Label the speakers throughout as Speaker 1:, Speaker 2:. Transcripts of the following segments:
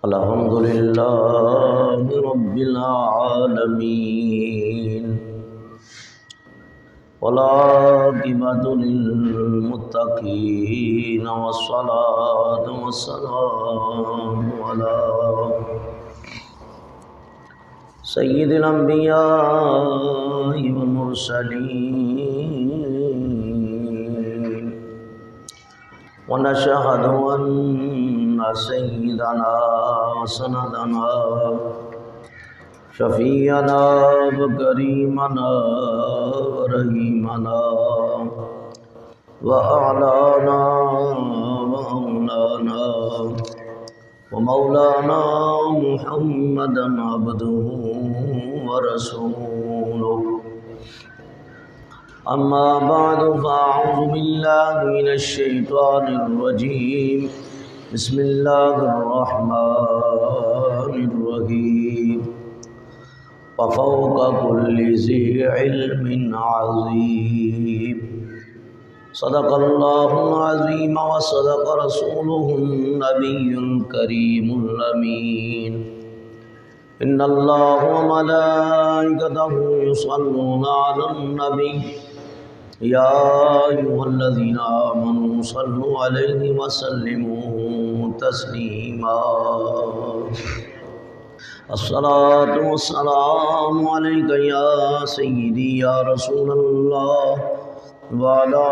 Speaker 1: الحمد لله رب العالمين والعاقبة للمتقين والصلاة والسلام على سيد الأنبياء والمرسلين ونشهد أن سيدنا وسندنا شفيعنا وكريمنا ورحيمنا وأعلانا وأولانا ومولانا محمدا عبده ورسوله. أما بعد فأعوذ بالله من الشيطان الرجيم. بسم الله الرحمن الرحيم. وفوق كل ذي علم عظيم. صدق الله العظيم وصدق رسوله النبي الكريم الأمين. إن الله وملائكته يصلون على النبي يا أيها الذين آمنوا صلوا عليه وسلموا تسليما. الصلاة والسلام عليك يا سيدي يا رسول الله وعلى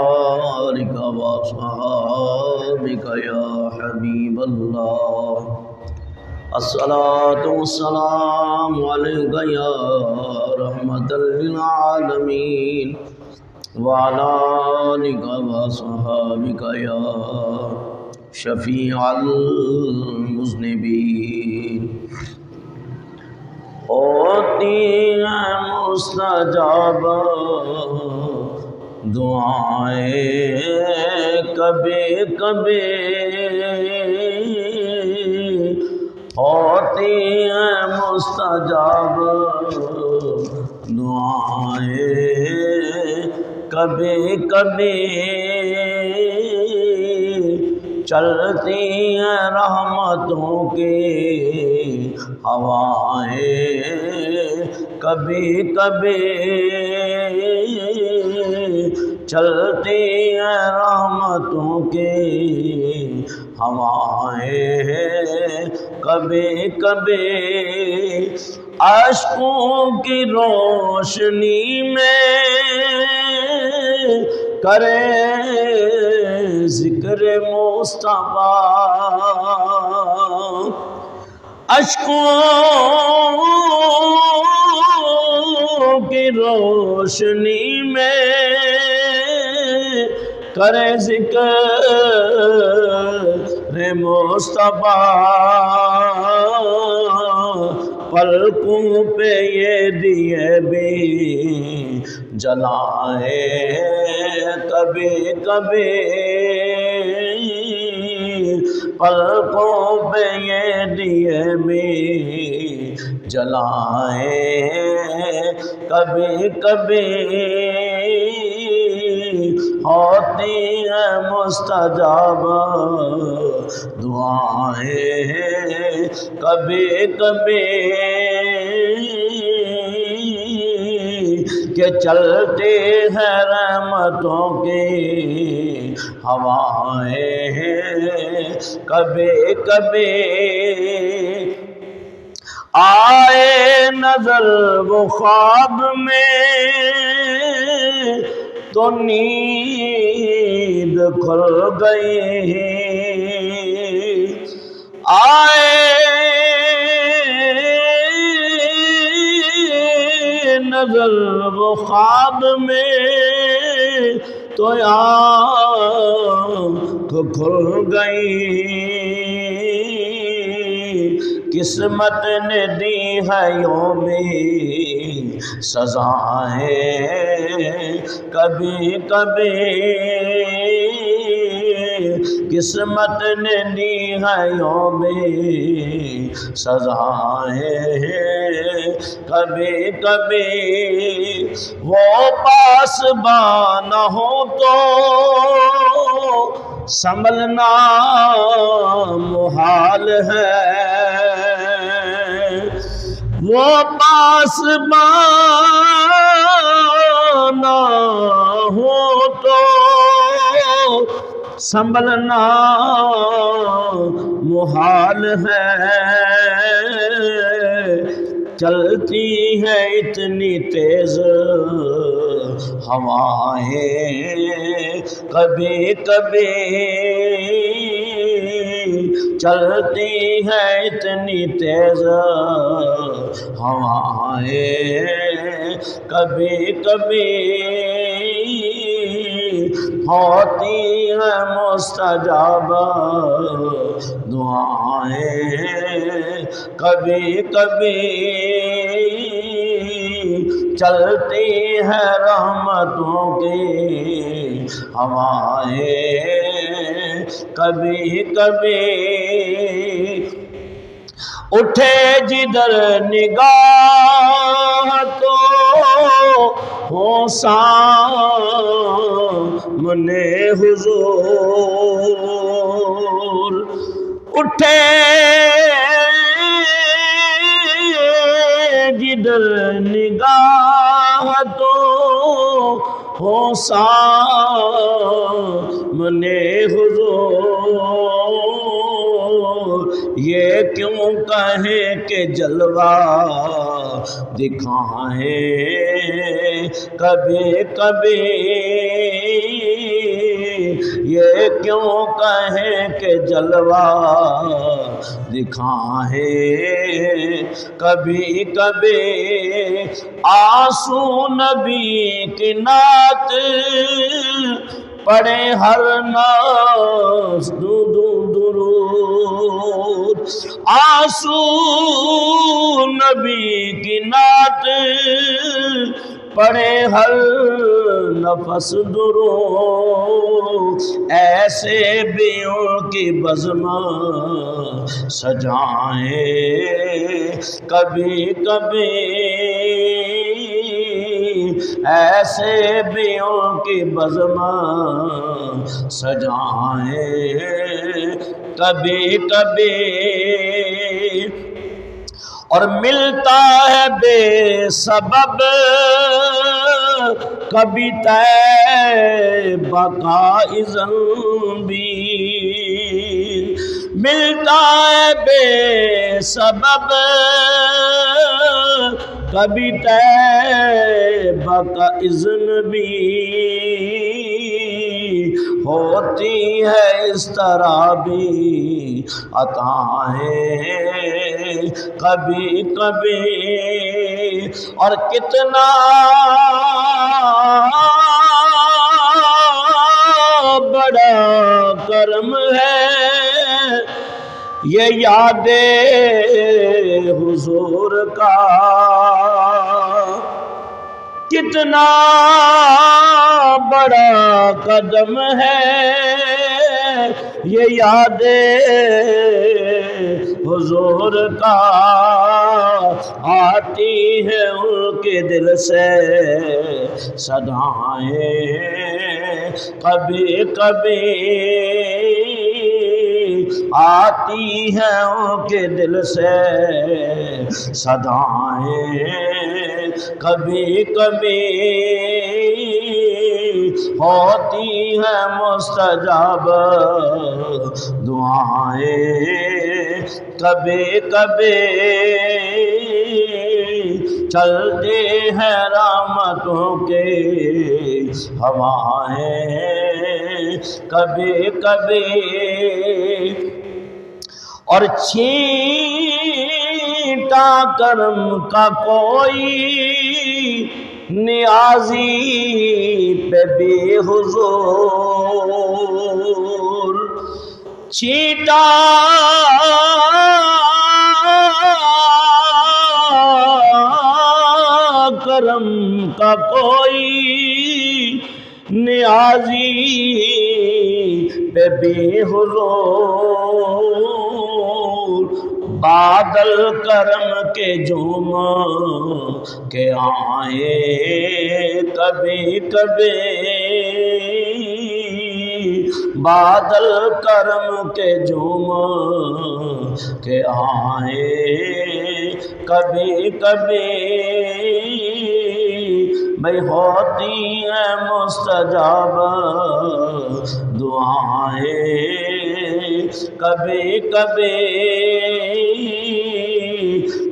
Speaker 1: آلك وأصحابك يا حبيب الله. الصلاة والسلام عليك يا رحمة للعالمين وعلى آلك وصحابك يا شفيع المذنبين. ہوتی ہیں مستجاب دعائیں کبھی کبھی، ہوتی ہیں مستجاب دعائیں کبھی کبھی، چلتی ہیں رحمتوں کی ہوائیں کبھی کبھی، چلتی ہیں رحمتوں کی ہوائیں کبھی کبھی، اشکوں کی روشنی میں کرے ذکر مصطفیٰ، اشکوں کی روشنی میں کرے ذکر مصطفیٰ، پلکوں پہ یہ دیے بھی جلائے کبھی کبھی، پلکوں پہ یہ دیے بھی جلائے کبھی کبھی، ہوتی ہیں مستجاب دعائیں کبھی کبھی، کہ چلتے ہیں رحمتوں کی ہوائیں کبھی کبھی، آئے نظر وہ خواب میں تو نیند کھل گئی، آئے نظر وہ خواب میں تو آنکھ کھل گئی، قسمت نے دی ہے یومی سزائیں کبھی کبھی، قسمت نے دی ہے یومی سزائیں کبھی کبھی، وہ پاسبان ہو تو سنبھلنا محال ہے، وہ پاسبان نہ ہو تو سنبھلنا محال ہے، چلتی ہے اتنی تیز ہوائیں کبھی کبھی، چلتی ہے اتنی تیز ہوائیں کبھی کبھی، ہوتی ہیں مستجاب دعائیں کبھی کبھی، چلتی ہے رحمتوں کی ہوائیں کبھی کبھی، اٹھے جدھر نگاہ تو ہو سامنے حضور، اٹھے جدھر نگاہ تو ہو سامنے حضور، یہ کیوں کہیں کہ جلوہ دکھائیں کبھی کبھی، یہ کیوں کہیں کہ جلوہ دکھائیں کبھی کبھی، آنسو نبی کی نعت پڑھے ہر ناز درود، آنسو نبی کی نعت پڑھے ہر نفس درود، ایسے بھی ان کی بزم سجائیں کبھی کبھی، ایسے بھی ان کی بزم سجائیں کبھی کبھی، اور ملتا ہے بے سبب کبھی طیبہ کا اذن بھی، ملتا ہے بے سبب کبھی طیبہ کا اذن بھی، ہوتی ہے اس طرح بھی عطائیں کبھی کبھی، اور کتنا بڑا کرم ہے یہ یاد حضور کا، کتنا بڑا قدم ہے یہ یاد حضور کا، آتی ہے ان کے دل سے صدائیں کبھی کبھی، آتی ہے ان کے دل سے صدائیں کبھی کبھی، ہوتی ہے مستجاب دعائیں کبھی کبھی، چلتے ہیں رحمتوں کے ہوائیں کبھی کبھی، اور چھینٹا کرم کا کوئی نیازی پہ بھی حضور، چھینٹا کرم کا کوئی نیازی پہ بھی حضور، بادل کرم کے جھوم کے آئے کبھی کبھی، بادل کرم کے جھوم کے آئے کبھی کبھی بھئی ہوتی ہیں مستجاب دعائیں، کبھی کبھی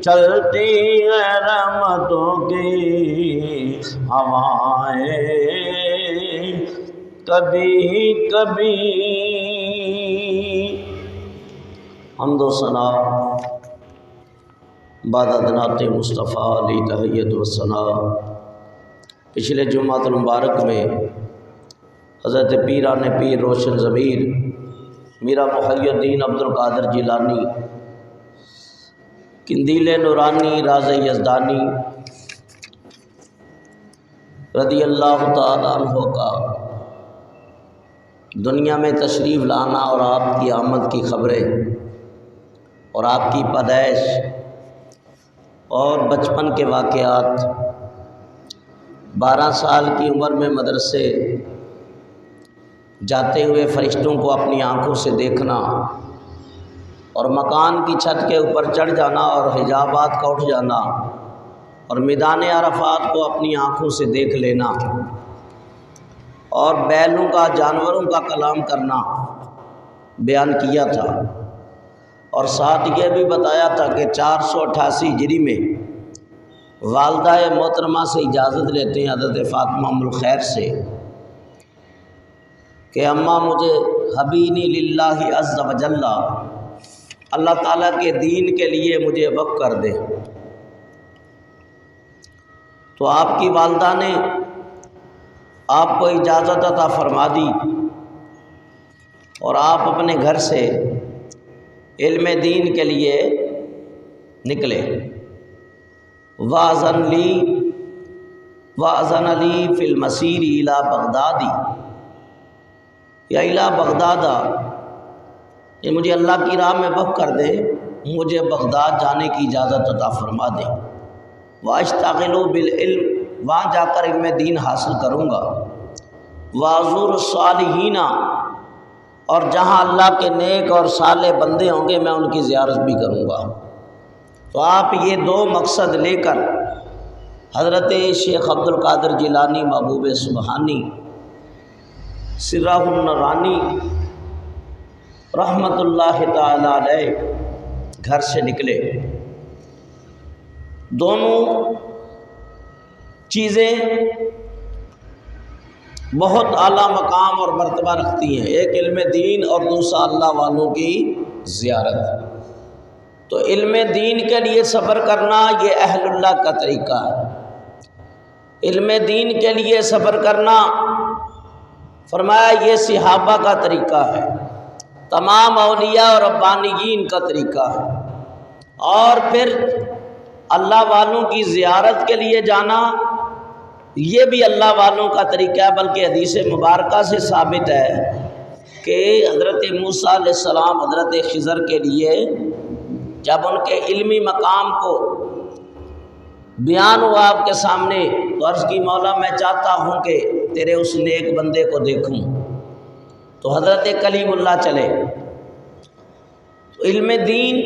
Speaker 1: چلتی ہیں رحمتوں کی ہوائیں، کبھی کبھی۔ حمد و ثنا بعد نعت مصطفیٰ علی تحیت و ثنا۔ پچھلے جمعۃ المبارک میں حضرت پیران پیر روشن ضمیر میرا محی الدین عبد القادر جیلانی قندیل نورانی راز یزدانی رضی اللہ تعالیٰ عنہ کا دنیا میں تشریف لانا اور آپ کی آمد کی خبریں اور آپ کی پیدائش اور بچپن کے واقعات، 12 سال کی عمر میں مدرسے جاتے ہوئے فرشتوں کو اپنی آنکھوں سے دیکھنا اور مکان کی چھت کے اوپر چڑھ جانا اور حجابات کا اٹھ جانا اور میدان عرفات کو اپنی آنکھوں سے دیکھ لینا اور بیلوں کا جانوروں کا کلام کرنا بیان کیا تھا، اور ساتھ یہ بھی بتایا تھا کہ 488 ہجری میں والدہ محترمہ سے اجازت لیتے ہیں حضرت فاطمہ ام الخیر سے کہ اماں مجھے حبینی للہ عز و جل، اللہ تعالیٰ کے دین کے لیے مجھے وقف کر دے۔ تو آپ کی والدہ نے آپ کو اجازت عطا فرما دی اور آپ اپنے گھر سے علم دین کے لیے نکلے۔ وَأَذَنَ لِي فِي الْمَسِيرِ إِلَى بغدادی، یا اِلَى بغداد، یہ مجھے اللہ کی راہ میں وقف کر دے، مجھے بغداد جانے کی اجازت عطا فرما دے۔ وَأَشْتَغِلُ بِالْعِلْمِ، وہاں جا کر علم دین حاصل کروں گا۔ وَأَزُورُ الصَّالِحِينَ، اور جہاں اللہ کے نیک اور صالح بندے ہوں گے میں ان کی زیارت بھی کروں گا۔ تو آپ یہ 2 مقصد لے کر حضرت شیخ عبد القادر جیلانی محبوب سبحانی سرہ النورانی رحمۃ اللہ تعالی علیہ گھر سے نکلے۔ دونوں چیزیں بہت اعلیٰ مقام اور مرتبہ رکھتی ہیں، ایک علم دین اور دوسرا اللہ والوں کی زیارت۔ تو علم دین کے لیے سفر کرنا یہ اہل اللہ کا طریقہ ہے، علم دین کے لیے سفر کرنا فرمایا یہ صحابہ کا طریقہ ہے، تمام اولیاء اور ربانیین کا طریقہ ہے، اور پھر اللہ والوں کی زیارت کے لیے جانا یہ بھی اللہ والوں کا طریقہ ہے، بلکہ حدیث مبارکہ سے ثابت ہے کہ حضرت موسیٰ علیہ السلام حضرت خضر کے لیے جب ان کے علمی مقام کو بیان ہوا آپ کے سامنے تو عرض کی مولا میں چاہتا ہوں کہ تیرے اس نیک بندے کو دیکھوں، تو حضرت کلیم اللہ چلے۔ تو علم دین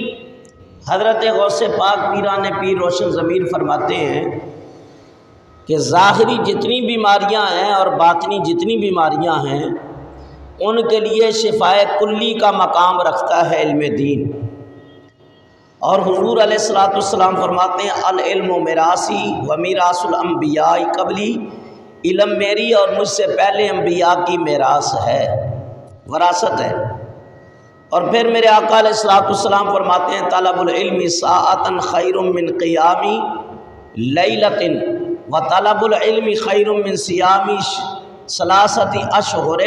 Speaker 1: حضرت غوث پاک پیران پیر روشن ضمیر فرماتے ہیں کہ ظاہری جتنی بیماریاں ہیں اور باطنی جتنی بیماریاں ہیں ان کے لیے شفائے کلی کا مقام رکھتا ہے علم دین۔ اور حضور علیہ الصلوۃ والسلام فرماتے ہیں العلم میراثی و میراث الانبیاء قبلی، علم میری اور مجھ سے پہلے انبیاء کی میراث ہے، وراثت ہے۔ اور پھر میرے آقا علیہ الصلوۃ والسلام فرماتے ہیں طلب العلم ساعۃ خیر من قیام لیلۃ و طلب العلم خیر من صیام ثلاثۃ اشہر،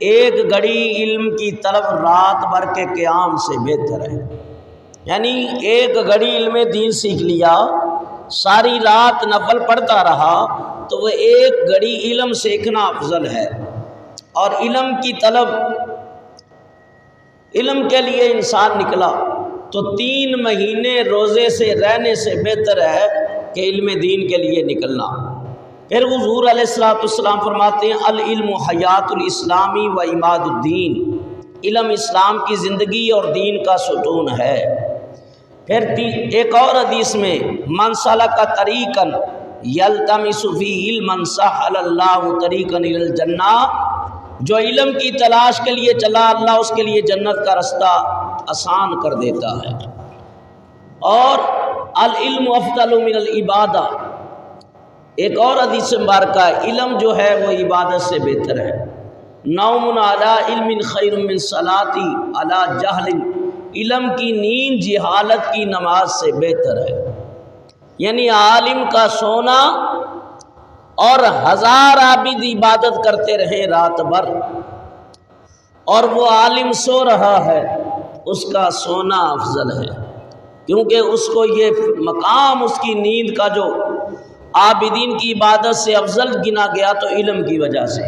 Speaker 1: ایک گھڑی علم کی طلب رات بھر کے قیام سے بہتر ہے۔ یعنی ایک گھڑی علم دین سیکھ لیا، ساری رات نفل پڑھتا رہا تو وہ ایک گھڑی علم سیکھنا افضل ہے۔ اور علم کی طلب، علم کے لیے انسان نکلا تو 3 مہینے روزے سے رہنے سے بہتر ہے کہ علم دین کے لیے نکلنا۔ پھر حضور علیہ الصلوۃ والسلام فرماتے ہیں العلم حیات الاسلامی و عماد الدین، علم اسلام کی زندگی اور دین کا ستون ہے۔ پھر ایک اور حدیث میں من سلک طریقا یلتمس فیہ علما سہل اللہ طریقا الی الجنہ، جو علم کی تلاش کے لیے چلا اللہ اس کے لیے جنت کا رستہ آسان کر دیتا ہے۔ اور العلم افضل من العبادہ، ایک اور حدیث مبارکہ ہے علم جو ہے وہ عبادت سے بہتر ہے۔ نوم علی علم خیر من صلاۃ علی جہل، علم کی نیند جہالت کی نماز سے بہتر ہے۔ یعنی عالم کا سونا اور 1000 عابد عبادت کرتے رہے رات بھر، اور وہ عالم سو رہا ہے، اس کا سونا افضل ہے، کیونکہ اس کو یہ مقام اس کی نیند کا جو عابدین کی عبادت سے افضل گنا گیا تو علم کی وجہ سے۔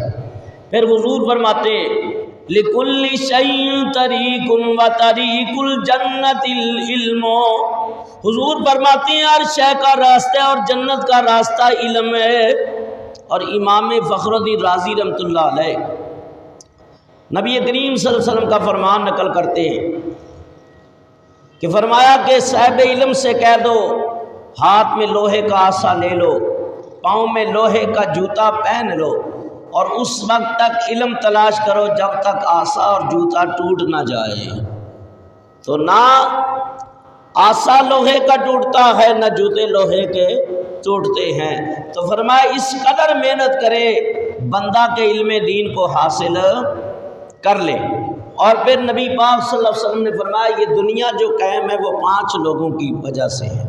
Speaker 1: پھر حضور فرماتے ہیں لِكُلِّ شَيْءٍ طَرِيقٌ وَطَرِيقُ الْجَنَّةِ الْعِلْمُ، حضور فرماتے ہیں ہر شے کا راستہ اور جنت کا راستہ علم ہے۔ اور امام فخر الدین رازی رحمۃ اللہ علیہ نبی کریم صلی اللہ علیہ وسلم کا فرمان نقل کرتے ہیں کہ فرمایا کہ صاحب علم سے کہہ دو ہاتھ میں لوہے کا عصا لے لو، پاؤں میں لوہے کا جوتا پہن لو، اور اس وقت تک علم تلاش کرو جب تک عصا اور جوتا ٹوٹ نہ جائے۔ تو نہ عصا لوہے کا ٹوٹتا ہے نہ جوتے لوہے کے ٹوٹتے ہیں۔ تو فرمایا اس قدر محنت کرے بندہ کے علم دین کو حاصل کر لے۔ اور پھر نبی پاک صلی اللہ علیہ وسلم نے فرمایا یہ دنیا جو قائم ہے وہ 5 لوگوں کی وجہ سے ہے،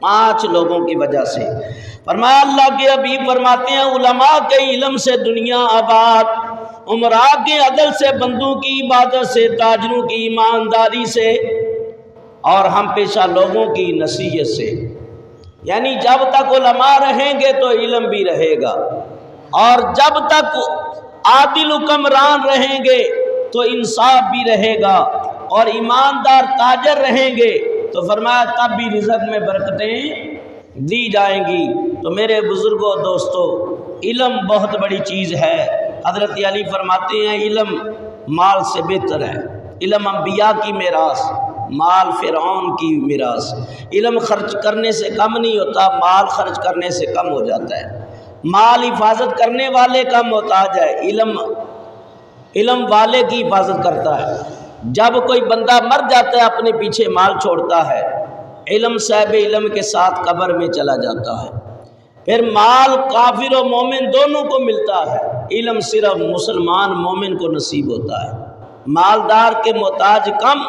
Speaker 1: 5 لوگوں کی وجہ سے۔ فرمایا اللہ کے حبیب فرماتے ہیں علماء کے علم سے دنیا آباد، عمراء کے عدل سے، بندوں کی عبادت سے، تاجروں کی ایمانداری سے، اور ہم پیشہ لوگوں کی نصیحت سے۔ یعنی جب تک علماء رہیں گے تو علم بھی رہے گا، اور جب تک عادل حکمران رہیں گے تو انصاف بھی رہے گا، اور ایماندار تاجر رہیں گے تو فرمایا تب بھی رزق میں برکتیں دی جائیں گی۔ تو میرے بزرگوں دوستو، علم بہت بڑی چیز ہے۔ حضرت علی فرماتے ہیں علم مال سے بہتر ہے، علم انبیاء کی میراث، مال فرعون کی میراث۔ علم خرچ کرنے سے کم نہیں ہوتا، مال خرچ کرنے سے کم ہو جاتا ہے۔ مال حفاظت کرنے والے کا محتاج ہے، علم والے کی حفاظت کرتا ہے۔ جب کوئی بندہ مر جاتا ہے اپنے پیچھے مال چھوڑتا ہے، علم صاحب علم کے ساتھ قبر میں چلا جاتا ہے۔ پھر مال کافر و مومن دونوں کو ملتا ہے، علم صرف مسلمان مومن کو نصیب ہوتا ہے۔ مالدار کے محتاج کم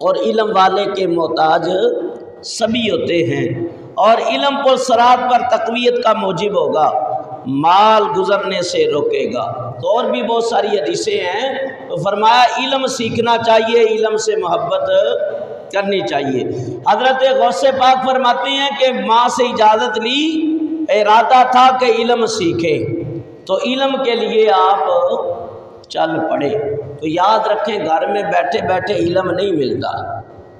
Speaker 1: اور علم والے کے محتاج سبھی ہوتے ہیں۔ اور علم پر صراط پر تقویت کا موجب ہوگا، مال گزرنے سے روکے گا۔ تو اور بھی بہت ساری حدیثیں ہیں۔ تو فرمایا علم سیکھنا چاہیے، علم سے محبت کرنی چاہیے۔ حضرت غوث پاک فرماتے ہیں کہ ماں سے اجازت لی، ارادہ تھا کہ علم سیکھیں، تو علم کے لیے آپ چل پڑے۔ تو یاد رکھیں گھر میں بیٹھے بیٹھے علم نہیں ملتا،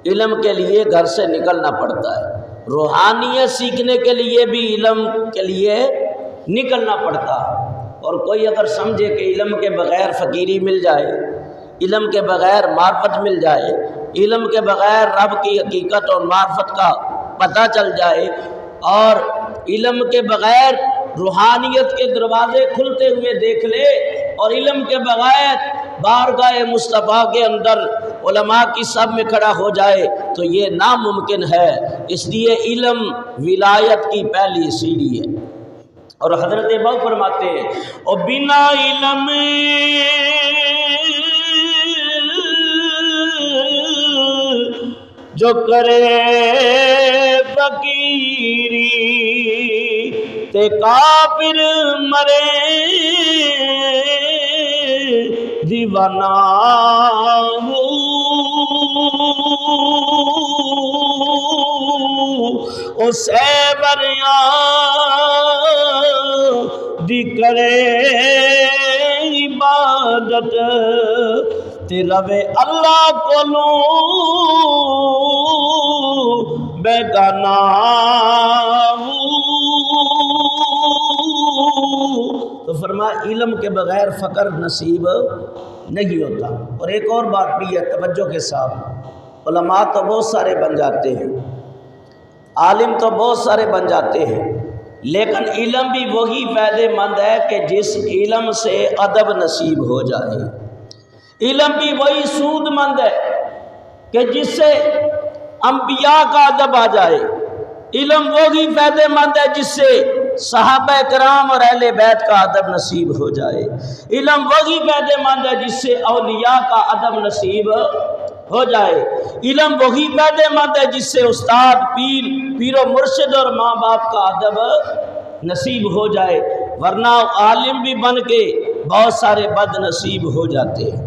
Speaker 1: علم کے لیے گھر سے نکلنا پڑتا ہے۔ روحانیت سیکھنے کے لیے بھی علم کے لیے نکلنا پڑتا ہے۔ اور کوئی اگر سمجھے کہ علم کے بغیر فقیری مل جائے، علم کے بغیر معرفت مل جائے، علم کے بغیر رب کی حقیقت اور معرفت کا پتہ چل جائے، اور علم کے بغیر روحانیت کے دروازے کھلتے ہوئے دیکھ لے، اور علم کے بغیر بارگاہ مصطفیٰ کے اندر علماء کی صف میں کھڑا ہو جائے تو یہ ناممکن ہے۔ اس لیے علم ولایت کی پہلی سیڑھی ہے۔ اور حضرت ابو فرماتے ہیں او بنا علم جو کرے فقیری تے کافر مرے دیوانہ او سیبریاں دی کرے عبادت تے روے اللہ کولوں بیگانہ۔ تو فرمایا علم کے بغیر فقر نصیب نہیں ہوتا۔ اور ایک اور بات بھی ہے توجہ کے ساتھ، علماء تو بہت سارے بن جاتے ہیں، عالم تو بہت سارے بن جاتے ہیں، لیکن علم بھی وہی فائدے مند ہے کہ جس علم سے ادب نصیب ہو جائے۔ علم بھی وہی سود مند ہے کہ جس سے انبیاء کا ادب آ جائے۔ علم وہی فائدے مند ہے جس سے صحابہ کرام اور اہل بیت کا ادب نصیب ہو جائے۔ علم وہی فائدے مند ہے جس سے اولیاء کا ادب نصیب ہو جائے۔ علم وہی فائدے مند ہے جس سے استاد، پیر و مرشد اور ماں باپ کا ادب نصیب ہو جائے، ورنہ عالم بھی بن کے بہت سارے بد نصیب ہو جاتے ہیں۔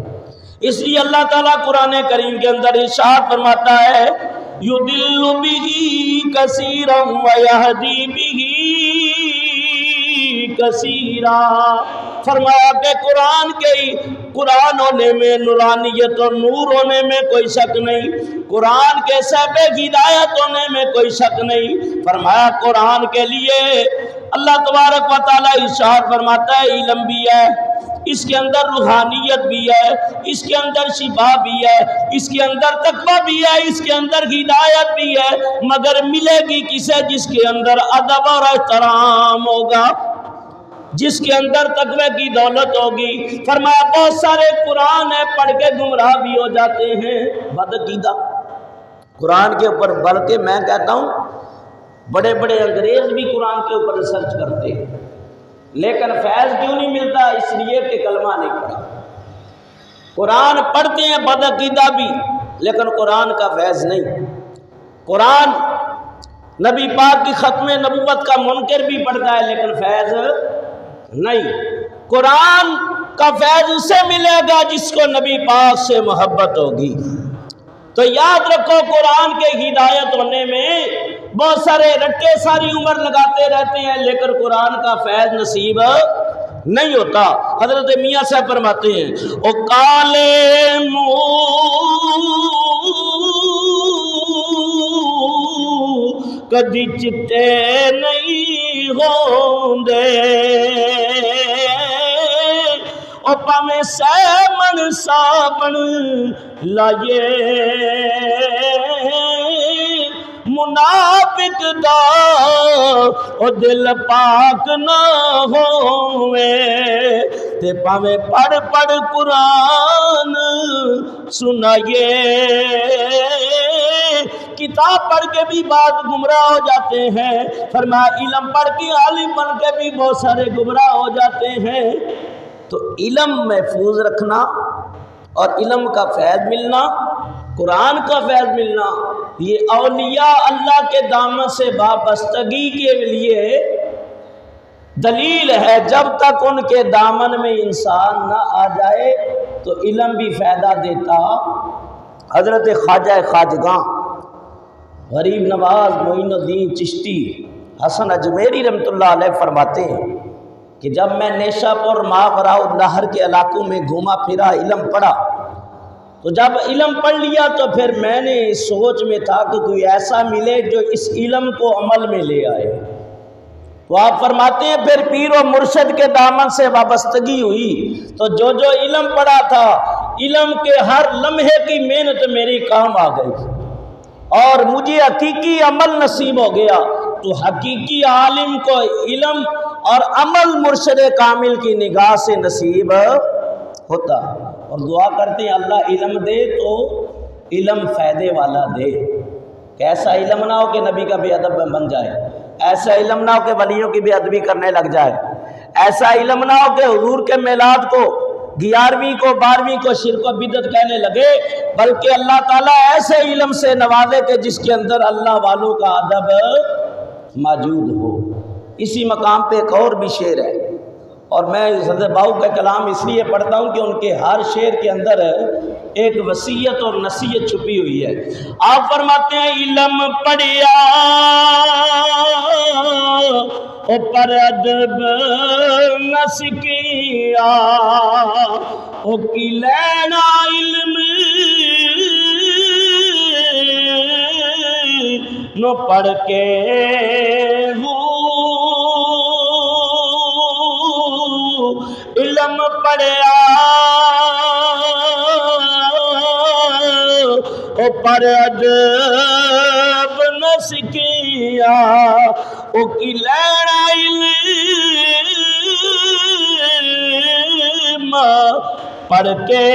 Speaker 1: اس لیے اللہ تعالیٰ قرآن کریم کے اندر ارشاد فرماتا ہے یُضِلُّ بِهِ كَثِيرًا وَيَهْدِي بِهِ كَثِيرًا، فرمایا کہ قرآن ہونے میں نورانیت اور نور ہونے میں کوئی شک نہیں، قرآن کے صاحب ہدایت ہونے میں کوئی شک نہیں۔ فرمایا قرآن کے لیے اللہ تبارک و تعالیٰ ارشاد فرماتا ہے علم بھی ہے، اس کے اندر روحانیت بھی ہے، اس کے اندر شفا بھی ہے، اس کے اندر تقویٰ بھی ہے، اس کے اندر ہدایت بھی ہے، مگر ملے گی کسے؟ جس کے اندر ادب اور احترام ہوگا، جس کے اندر تقوی کی دولت ہوگی۔ فرمایا بہت سارے قرآن ہے پڑھ کے گمراہ بھی ہو جاتے ہیں، بدعقیدہ قرآن کے اوپر، بلکہ میں کہتا ہوں بڑے بڑے انگریز بھی قرآن کے اوپر ریسرچ کرتے ہیں، لیکن فیض کیوں نہیں ملتا؟ اس لیے کہ کلمہ نہیں پڑھا۔ قرآن پڑھتے ہیں بدعقیدہ بھی، لیکن قرآن کا فیض نہیں۔ قرآن نبی پاک کی ختم نبوت کا منکر بھی پڑھتا ہے، لیکن فیض نہیں۔ قرآن کا فیض اسے ملے گا جس کو نبی پاک سے محبت ہوگی۔ تو یاد رکھو قرآن کے ہدایت ہونے میں بہت سارے رٹے ساری عمر لگاتے رہتے ہیں، لیکن قرآن کا فیض نصیب نہیں ہوتا۔ حضرت میاں صاحب فرماتے ہیں او کالے منہ کدی چٹے نہیں ہوندے، او پاویں سیمن سابن لائے منافق دا او دل پاک نہ ہوئے، تے پاویں پڑھ پڑھ قرآن سنائیے۔ کتاب پڑھ کے بھی بعض گمراہ ہو جاتے ہیں، فرمایا علم پڑھ کے عالم بن کے بھی بہت سارے گمراہ ہو جاتے ہیں۔ تو علم محفوظ رکھنا اور علم کا فیض ملنا، قرآن کا فیض ملنا، یہ اولیاء اللہ کے دامن سے وابستگی کے لیے دلیل ہے۔ جب تک ان کے دامن میں انسان نہ آ جائے تو علم بھی فائدہ دیتا۔ حضرت خواجہ خواجگاں غریب نواز معین الدین چشتی حسن اجمیری رحمۃ اللہ علیہ فرماتے ہیں کہ جب میں نیشا پور ماوراء النہر کے علاقوں میں گھوما پھرا، علم پڑھا، تو جب علم پڑھ لیا تو پھر میں نے سوچ میں تھا کہ کوئی ایسا ملے جو اس علم کو عمل میں لے آئے۔ تو آپ فرماتے ہیں پھر پیر و مرشد کے دامن سے وابستگی ہوئی، تو جو علم پڑھا تھا، علم کے ہر لمحے کی محنت میری کام آ گئی اور مجھے حقیقی عمل نصیب ہو گیا۔ تو حقیقی عالم کو علم اور عمل مرشد کامل کی نگاہ سے نصیب ہوتا۔ اور دعا کرتے ہیں اللہ علم دے تو علم فائدے والا دے، کہ ایسا علم نہ ہو کہ نبی کا بے ادب بن جائے، ایسا علم نہ ہو کہ ولیوں کی بے ادبی کرنے لگ جائے، ایسا علم نہ ہو کہ حضور کے میلاد کو 11ویں کو 12ویں کو شرک و بدعت کہنے لگے، بلکہ اللہ تعالیٰ ایسے علم سے نوازے کہ جس کے اندر اللہ والوں کا ادب موجود ہو۔ اسی مقام پہ ایک اور بھی شعر ہے، اور میں حضرت باؤ کا کلام اس لیے پڑھتا ہوں کہ ان کے ہر شعر کے اندر ایک وصیت اور نصیحت چھپی ہوئی ہے۔ آپ فرماتے ہیں علم پڑھیا او پر ادب نہ سکھیا، او کی لینا علم نو پڑھ کے علم پڑھیا او پر ادب نہ سکھیا او کی لینا علم پڑھ کے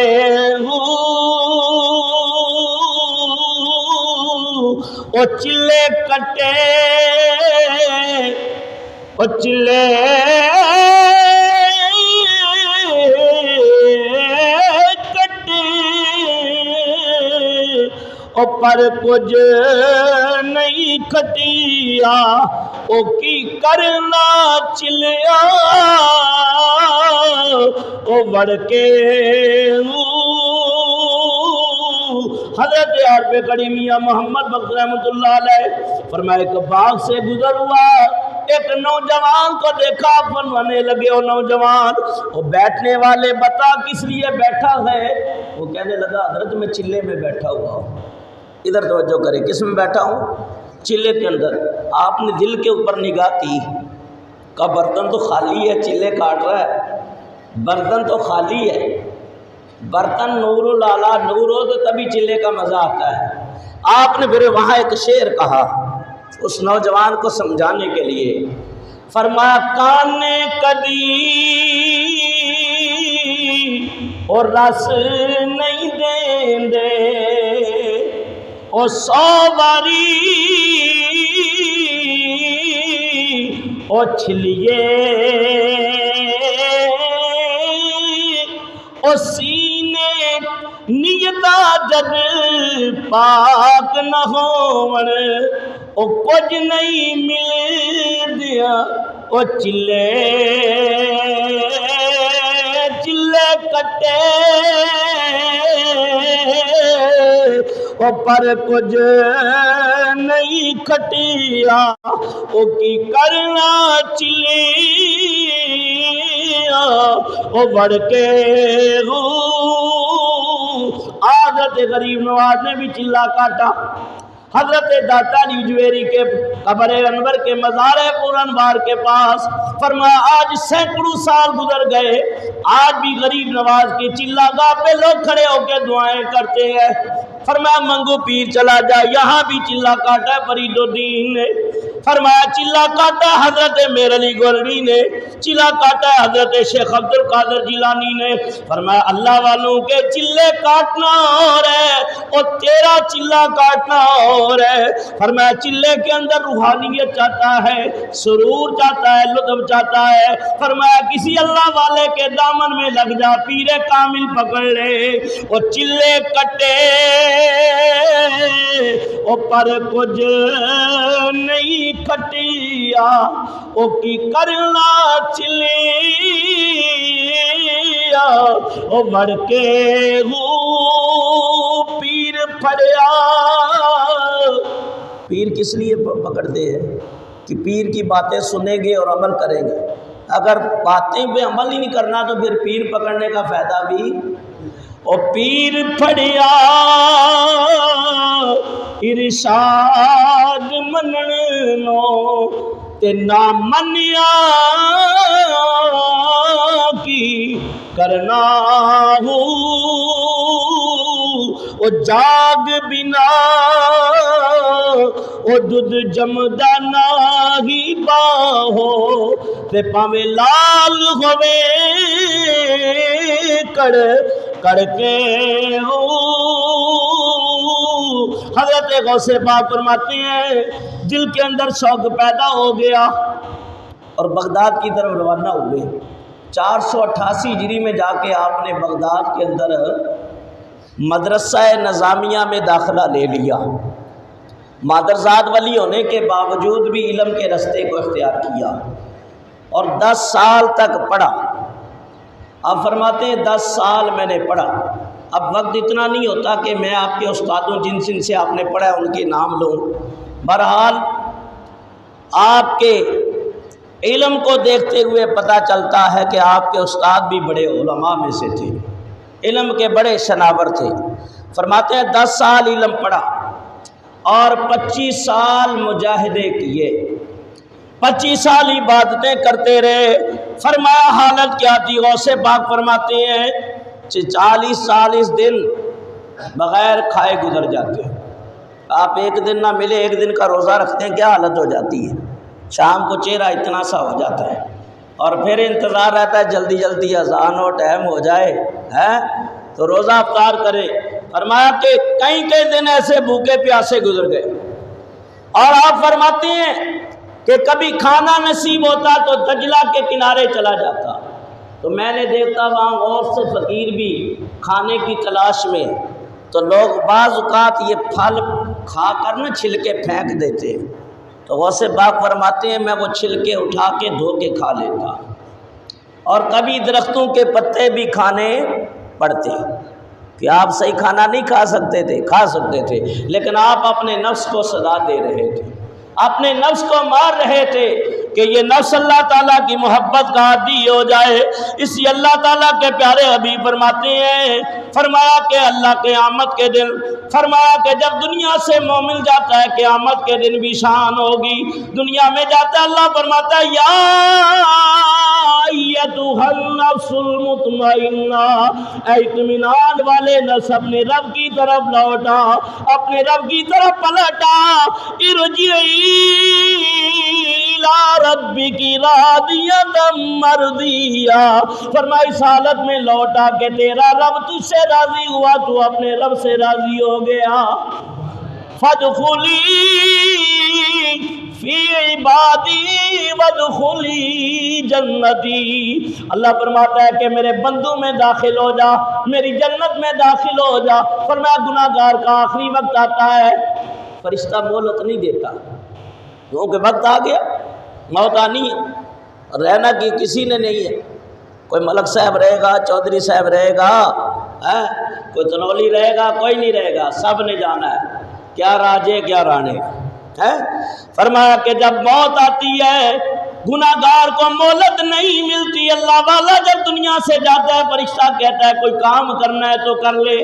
Speaker 1: او چلے کٹے او چلے کٹے او پر کچھ نہیں کھٹیا او کی کرنا چلیا او بڑھ کے حضرت عرب کڑی میاں محمد بخش رحمۃ اللہ علیہ فرمائے کہ باغ سے گزر ہوا ایک نوجوان کو دیکھا فرمانے لگے وہ نوجوان وہ بیٹھنے والے بتا کس لیے بیٹھا ہے وہ کہنے لگا حضرت میں چلے میں بیٹھا ہوا ہوں ادھر توجہ کرے کس میں بیٹھا ہوں چلے کے اندر آپ نے دل کے اوپر نگاہ کی کہ برتن تو خالی ہے چلے کاٹ رہا ہے برتن تو خالی ہے برتن نور لالا نور ہو تو تبھی چلے کا مزہ آتا ہے آپ نے پھر وہاں ایک شعر کہا اس نوجوان کو سمجھانے کے لیے فرمایا کانے کدی اور رس نہیں دیں دے اور 100 باری اور چھلیے اور سینے نیتا جد پاک نہ ہون او کچھ نہیں مل دیا او چلے چلے کٹے او پر کچھ نہیں کھٹیا او کی کرنا چلیا او بڑھ کے حضرت غریب نواز نے بھی چلا کاٹا حضرت داتا علی جویری کے قبر انور کے مزار پور انوار کے پاس فرمایا آج سینکڑوں سال گزر گئے آج بھی غریب نواز کی چلا گاہ پہ لوگ کھڑے ہو کے دعائیں کرتے ہیں فرمایا منگو پیر چلا جا یہاں بھی چلا کاٹا ہے فرید الدین نے فرمایا چلا کاٹا حضرت میر علی گولوی نے چلا کاٹا حضرت شیخ عبد القادر جیلانی نے فرمایا اللہ والوں کے چلے کاٹنا اور ہے اور تیرا چلا کاٹنا اور ہے فرمایا چلے کے اندر روحانیت چاہتا ہے سرور چاہتا ہے لطف چاہتا ہے فرمایا کسی اللہ والے کے دامن میں لگ جا پیر کامل پکڑ لے اور چلے کٹے او پر کچھ نہیں کھٹیا او کی کرنا چلیا او بڑھ کے پیر پھڑیا پیر کس لیے پکڑتے ہیں کہ پیر کی باتیں سنیں گے اور عمل کریں گے اگر باتیں پہ عمل ہی نہیں کرنا تو پھر پیر پکڑنے کا فائدہ بھی او پیر پھڑیا ارشاد مننو تے نہ منیا کی کرنا ہو او جاگ بنا او دودھ جمدا نہیں باہو تے پاویں لال ہوے کڑ کے ہو حضرت غوث پاک فرماتے ہیں دل کے اندر شوق پیدا ہو گیا اور بغداد کی طرف روانہ ہوئے 488 ہجری میں جا کے آپ نے بغداد کے اندر مدرسہ نظامیہ میں داخلہ لے لیا مادرزاد ولی ہونے کے باوجود بھی علم کے رستے کو اختیار کیا اور 10 سال تک پڑھا آپ فرماتے ہیں 10 سال میں نے پڑھا اب وقت اتنا نہیں ہوتا کہ میں آپ کے استادوں جن سے آپ نے پڑھا ان کے نام لوں بہرحال آپ کے علم کو دیکھتے ہوئے پتہ چلتا ہے کہ آپ کے استاد بھی بڑے علماء میں سے تھے علم کے بڑے شناور تھے فرماتے ہیں 10 سال علم پڑھا اور 25 سال مجاہدے کیے 25 سال عبادتیں کرتے رہے فرمایا حالت کیا تھی غوث پاک فرماتے ہیں 40 دن بغیر کھائے گزر جاتے ہیں آپ ایک دن نہ ملے، ایک دن کا روزہ رکھتے ہیں، کیا حالت ہو جاتی ہے، شام کو چہرہ اتنا سا ہو جاتا ہے، اور پھر انتظار رہتا ہے جلدی جلدی اذان ہو، ٹائم ہو جائے تو روزہ افطار کرے۔ فرمایا کہ کئی دن ایسے بھوکے پیاسے گزر گئے، اور آپ فرماتے ہیں کہ کبھی کھانا نصیب ہوتا تو دجلہ کے کنارے چلا جاتا، تو میں نے دیکھا وہاں اور سے فقیر بھی کھانے کی تلاش میں، تو لوگ بعض اوقات یہ پھل کھا کر نہ چھلکے پھینک دیتے، تو غوث پاک فرماتے ہیں میں وہ چھلکے اٹھا کے دھو کے کھا لیتا، اور کبھی درختوں کے پتے بھی کھانے پڑتے کہ آپ صحیح کھانا نہیں کھا سکتے تھے، کھا سکتے تھے، لیکن آپ اپنے نفس کو سزا دے رہے تھے، اپنے نفس کو مار رہے تھے کہ یہ نفس اللہ تعالیٰ کی محبت کا عادی ہو جائے۔ اس لیے اللہ تعالیٰ کے پیارے حبیب فرماتے ہیں، فرمایا کہ اللہ قیامت کے دن، فرمایا کہ جب دنیا سے مومن جاتا ہے قیامت کے دن بھی شان ہوگی، دنیا میں جاتا ہے اللہ فرماتا ہے یا ایتھا النفس المطمئنہ، اے اطمینان والے نفس اپنے رب کی طرف لوٹا، اپنے رب کی طرف پلٹا، ارجعی الی ربک راضیۃ مرضیہ، فرمایا اس حالت میں لوٹا کہ تیرا رب تجھ سے راضی ہوا، تو اپنے رب سے راضی ہو گیا، فادخلی فی عبادی وادخلی جنتی، اللہ فرماتا ہے کہ میرے بندوں میں داخل ہو جا، میری جنت میں داخل ہو جا۔ فرمایا گناہگار کا آخری وقت آتا ہے، فرشتہ مہلت نہیں دیتا، کیونکہ وقت آ گیا، موت آنی ہے، رہنا کی کسی نے نہیں ہے، کوئی ملک صاحب رہے گا، چودھری صاحب رہے گا، کوئی تنولی رہے گا، کوئی نہیں رہے گا، سب نے جانا ہے، کیا راجے کیا رانے ہے۔ فرمایا کہ جب موت آتی ہے گناہگار کو مہلت نہیں ملتی، اللہ والا جب دنیا سے جاتا ہے فرشتہ کہتا ہے کوئی کام کرنا ہے تو کر لے،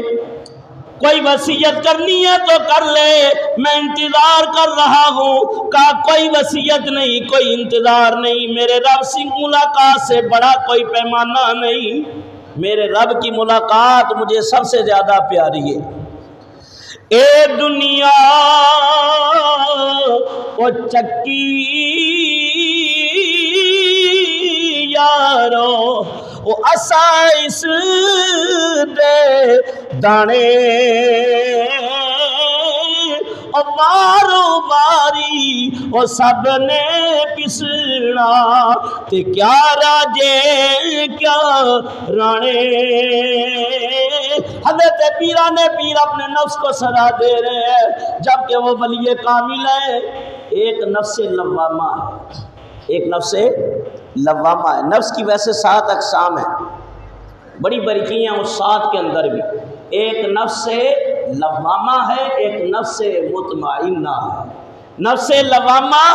Speaker 1: کوئی وصیت کرنی ہے تو کر لے، میں انتظار کر رہا ہوں، کہا کوئی وصیت نہیں، کوئی انتظار نہیں، میرے رب سے ملاقات سے بڑا کوئی پیمانہ نہیں، میرے رب کی ملاقات مجھے سب سے زیادہ پیاری ہے۔ اے دنیا او چکی یارو او اسائس دے دانے، او بارو باری او سب نے پسنا، تے کیا راجے کیا رانے۔ حضرت پیران پیر اپنے نفس کو سزا دے رہے ہیں، جبکہ وہ ولی کامل ہے، ایک نفس لوامہ ہے، ایک نفس لوامہ ہے۔ نفس کی ویسے 7 اقسام ہیں، بڑی باریکیاں اس 7 کے اندر بھی، ایک نفس لوامہ ہے، ایک نفس مطمئنہ ہے۔ نفس لوامہ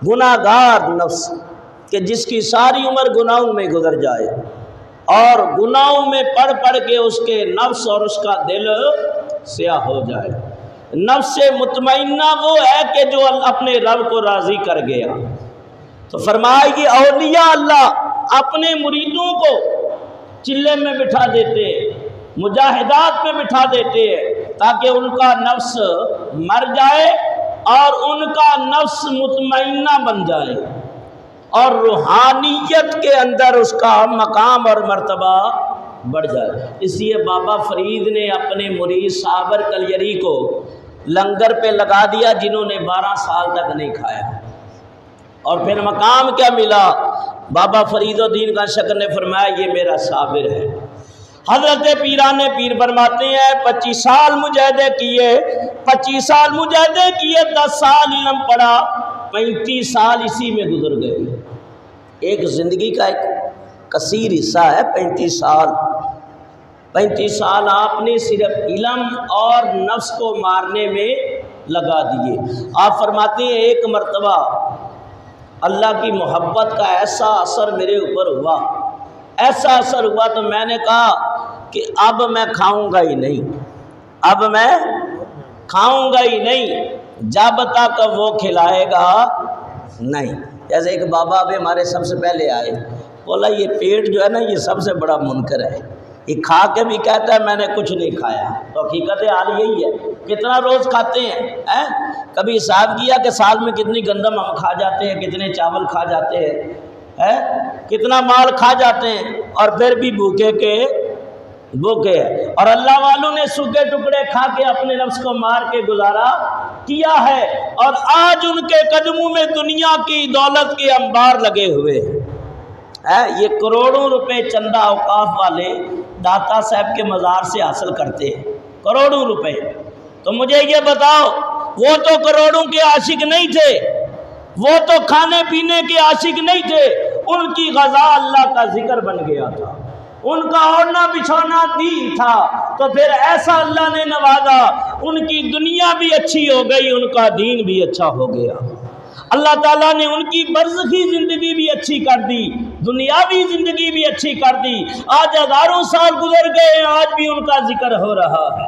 Speaker 1: گناہگار نفس کہ جس کی ساری عمر گناہوں میں گزر جائے، اور گناہوں میں پڑھ کے اس کے نفس اور اس کا دل سیاہ ہو جائے۔ نفس مطمئنہ وہ ہے کہ جو اپنے رب کو راضی کر گیا۔ تو فرمایا کہ اولیاء اللہ اپنے مریدوں کو چلے میں بٹھا دیتے ہیں، مجاہدات میں بٹھا دیتے ہیں، تاکہ ان کا نفس مر جائے اور ان کا نفس مطمئنہ بن جائے، اور روحانیت کے اندر اس کا مقام اور مرتبہ بڑھ جائے۔ اس لیے بابا فرید نے اپنے مرید صابر کلیری کو لنگر پہ لگا دیا، جنہوں نے 12 سال تک نہیں کھایا، اور پھر مقام کیا ملا؟ بابا فرید الدین کا شکر نے فرمایا یہ میرا صابر ہے۔ حضرت پیران پیر فرماتے ہیں 25 سال مجاہدے کیے، 25 سال مجاہدے کیے، 10 سال علم پڑھا، 35 سال اسی میں گزر گئے۔ ایک زندگی کا ایک کثیر حصہ ہے 35 سال۔ 35 سال آپ نے صرف علم اور نفس کو مارنے میں لگا دیے۔ آپ فرماتے ہیں ایک مرتبہ اللہ کی محبت کا ایسا اثر میرے اوپر ہوا، ایسا اثر ہوا، تو میں نے کہا کہ اب میں کھاؤں گا ہی نہیں، اب میں کھاؤں گا ہی نہیں جب تک وہ کھلائے گا نہیں۔ جیسے ایک بابا ابھی ہمارے سب سے پہلے آئے، بولا یہ پیٹ جو ہے نا یہ سب سے بڑا منکر ہے، یہ کھا کے بھی کہتا ہے میں نے کچھ نہیں کھایا، تو حقیقت حال یہی ہے۔ کتنا روز کھاتے ہیں؟ کبھی حساب کیا کہ سال میں کتنی گندم ہم کھا جاتے ہیں، کتنے چاول کھا جاتے ہیں، کتنا مال کھا جاتے ہیں، اور پھر بھی بھوکے کے بھوکے ہیں۔ اور اللہ والوں نے سوکھے ٹکڑے کھا کے اپنے نفس کو مار کے گزارا کیا ہے، اور آج ان کے قدموں میں دنیا کی دولت کے انبار لگے ہوئے ہیں۔ یہ کروڑوں روپے چندہ اوقاف والے داتا صاحب کے مزار سے حاصل کرتے ہیں، کروڑوں روپے۔ تو مجھے یہ بتاؤ، وہ تو کروڑوں کے عاشق نہیں تھے، وہ تو کھانے پینے کے عاشق نہیں تھے، ان کی غذا اللہ کا ذکر بن گیا تھا، ان کا اوڑھنا بچھونا دین تھا۔ تو پھر ایسا اللہ نے نوازا، ان کی دنیا بھی اچھی ہو گئی، ان کا دین بھی اچھا ہو گیا۔ اللہ تعالیٰ نے ان کی برزخی زندگی بھی اچھی کر دی، دنیاوی زندگی بھی اچھی کر دی۔ آج ہزاروں سال گزر گئے، آج بھی ان کا ذکر ہو رہا ہے۔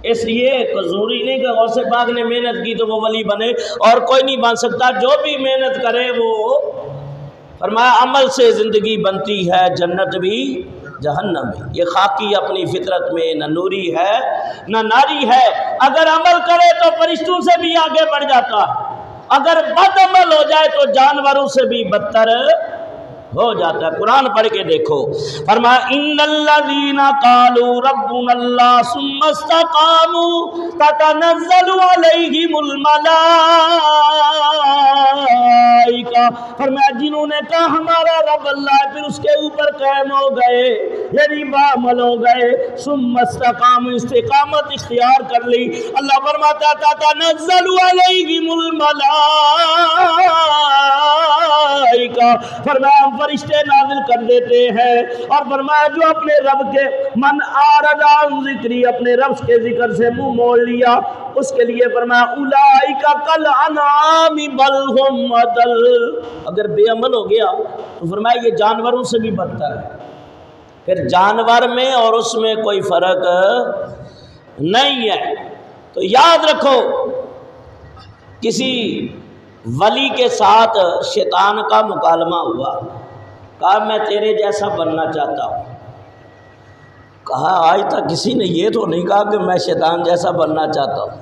Speaker 1: اس لیے ضروری نہیں کہ غوث پاک نے محنت کی تو وہ ولی بنے، اور کوئی نہیں بن سکتا۔ جو بھی محنت کرے وہ، فرمایا عمل سے زندگی بنتی ہے، جنت بھی جہنم بھی۔ یہ خاکی اپنی فطرت میں نہ نوری ہے نہ ناری ہے۔ اگر عمل کرے تو فرشتوں سے بھی آگے بڑھ جاتا ہے، اگر بد عمل ہو جائے تو جانوروں سے بھی بدتر ہو جاتا ہے۔ قرآن پڑھ کے دیکھو، فرمایا ان الذین قالوا ربنا اللہ ثم استقاموا تتنزل علیہم الملائکہ، فرمایا جنہوں نے کہا ہمارا رب اللہ ہے، پھر اس کے اوپر قائم ہو گئے، یعنی باعمل ہو گئے، ثم استقاموا، استقامت اختیار کر لی، اللہ فرماتا تتنزل علیہم الملائکہ، فرمایا ہم فرشتے نازل کر دیتے ہیں، اور فرمایا جو اپنے رب کے من اعرض عن ذکری، اپنے رب کے ذکر سے منہ موڑ لیا، اس کے لیے فرمایا اولئک کالانعام بل ہم اضل، اگر بے عمل ہو گیا تو فرمایا یہ جانوروں سے بھی بدتر ہے۔ پھر جانور میں اور اس میں کوئی فرق نہیں ہے۔ تو یاد رکھو، کسی ولی کے ساتھ شیطان کا مکالمہ ہوا، کہا میں تیرے جیسا بننا چاہتا ہوں۔ کہا آج تک کسی نے یہ تو نہیں کہا کہ میں شیطان جیسا بننا چاہتا ہوں۔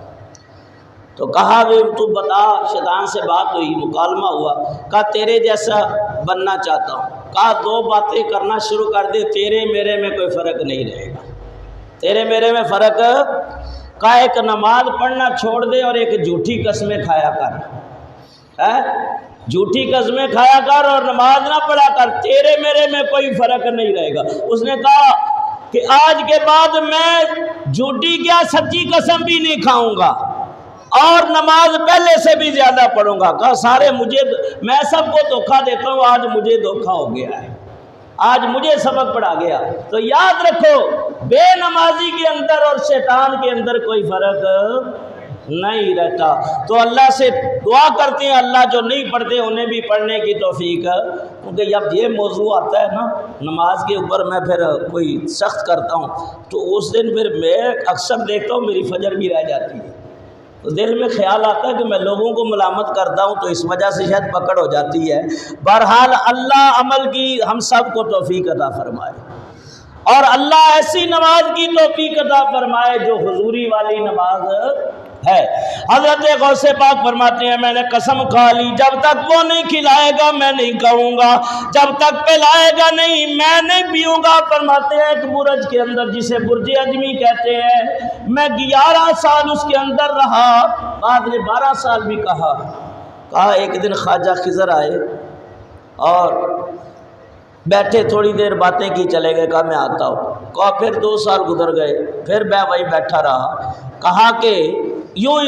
Speaker 1: تو کہا بھی تو بتا، شیطان سے بات ہوئی، مکالمہ ہوا، کہا تیرے جیسا بننا چاہتا ہوں۔ کہا دو باتیں کرنا شروع کر دے، تیرے میرے میں کوئی فرق نہیں رہے گا، تیرے میرے میں فرق۔ کہا ایک نماز پڑھنا چھوڑ دے اور ایک جھوٹی قسمیں کھایا کر، جھوٹی قسمیں کھایا کر اور نماز نہ پڑھا کر، تیرے میرے میں کوئی فرق نہیں رہے گا۔ اس نے کہا کہ آج کے بعد میں جھوٹی کیا سچی قسم بھی نہیں کھاؤں گا، اور نماز پہلے سے بھی زیادہ پڑھوں گا۔ کہا سارے میں سب کو دھوکہ دیتا ہوں، آج مجھے دھوکہ ہو گیا ہے، آج مجھے سبق پڑھا گیا۔ تو یاد رکھو، بے نمازی کے اندر اور شیطان کے اندر کوئی فرق نہیں رہتا۔ تو اللہ سے دعا کرتے ہیں، اللہ جو نہیں پڑھتے انہیں بھی پڑھنے کی توفیق، کیونکہ جب یہ موضوع آتا ہے نا نماز کے اوپر، میں پھر کوئی سخت کرتا ہوں تو اس دن پھر میں اکثر دیکھتا ہوں میری فجر بھی رہ جاتی ہے، تو دل میں خیال آتا ہے کہ میں لوگوں کو ملامت کرتا ہوں، تو اس وجہ سے شاید پکڑ ہو جاتی ہے۔ بہرحال اللہ عمل کی ہم سب کو توفیق عطا فرمائے، اور اللہ ایسی نماز کی توفیق عطا فرمائے جو حضوری والی نماز ہے۔ حضرت غوث پاک فرماتے ہیں میں نے قسم کھا لی، جب تک وہ نہیں کھلائے گا میں نہیں کھاؤں گا، جب تک پلائے گا نہیں میں نہیں پیوں گا۔ فرماتے ہیں ایک برج کے اندر جسے برج اجمی کہتے ہیں، میں 11 سال اس کے اندر رہا، بعد نے 12 سال بھی کہا ایک دن خواجہ خضر آئے اور بیٹھے، تھوڑی دیر باتیں کی، چلے گئے، کہا میں آتا ہوں۔ کہا پھر 2 سال گزر گئے، پھر میں وہی بیٹھا رہا۔ کہا کہ یوں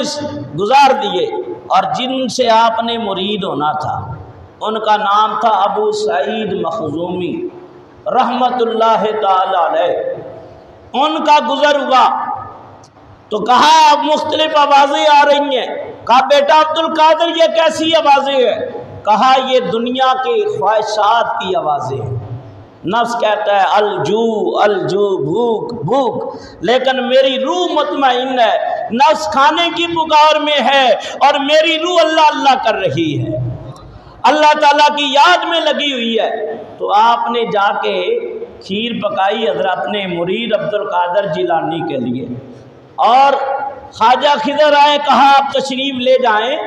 Speaker 1: گزار دیے، اور جن سے آپ نے مرید ہونا تھا ان کا نام تھا ابو سعید مخزومی رحمت اللہ تعالی علیہ، ان کا گزر ہوا۔ تو کہا اب مختلف آوازیں آ رہی ہیں، کہا بیٹا عبد القادر یہ کیسی آوازیں ہیں؟ کہا یہ دنیا کے خواہشات کی آوازیں ہیں، نفس کہتا ہے الجو الجو، بھوک بھوک، لیکن میری روح مطمئن ہے، نفس کھانے کی پکار میں ہے اور میری روح اللہ اللہ کر رہی ہے، اللہ تعالیٰ کی یاد میں لگی ہوئی ہے۔ تو آپ نے جا کے کھیر پکائی حضرت نے مرید عبد القادر جیلانی کے لیے، اور خواجہ خضر آئے، کہا آپ تشریف لے جائیں،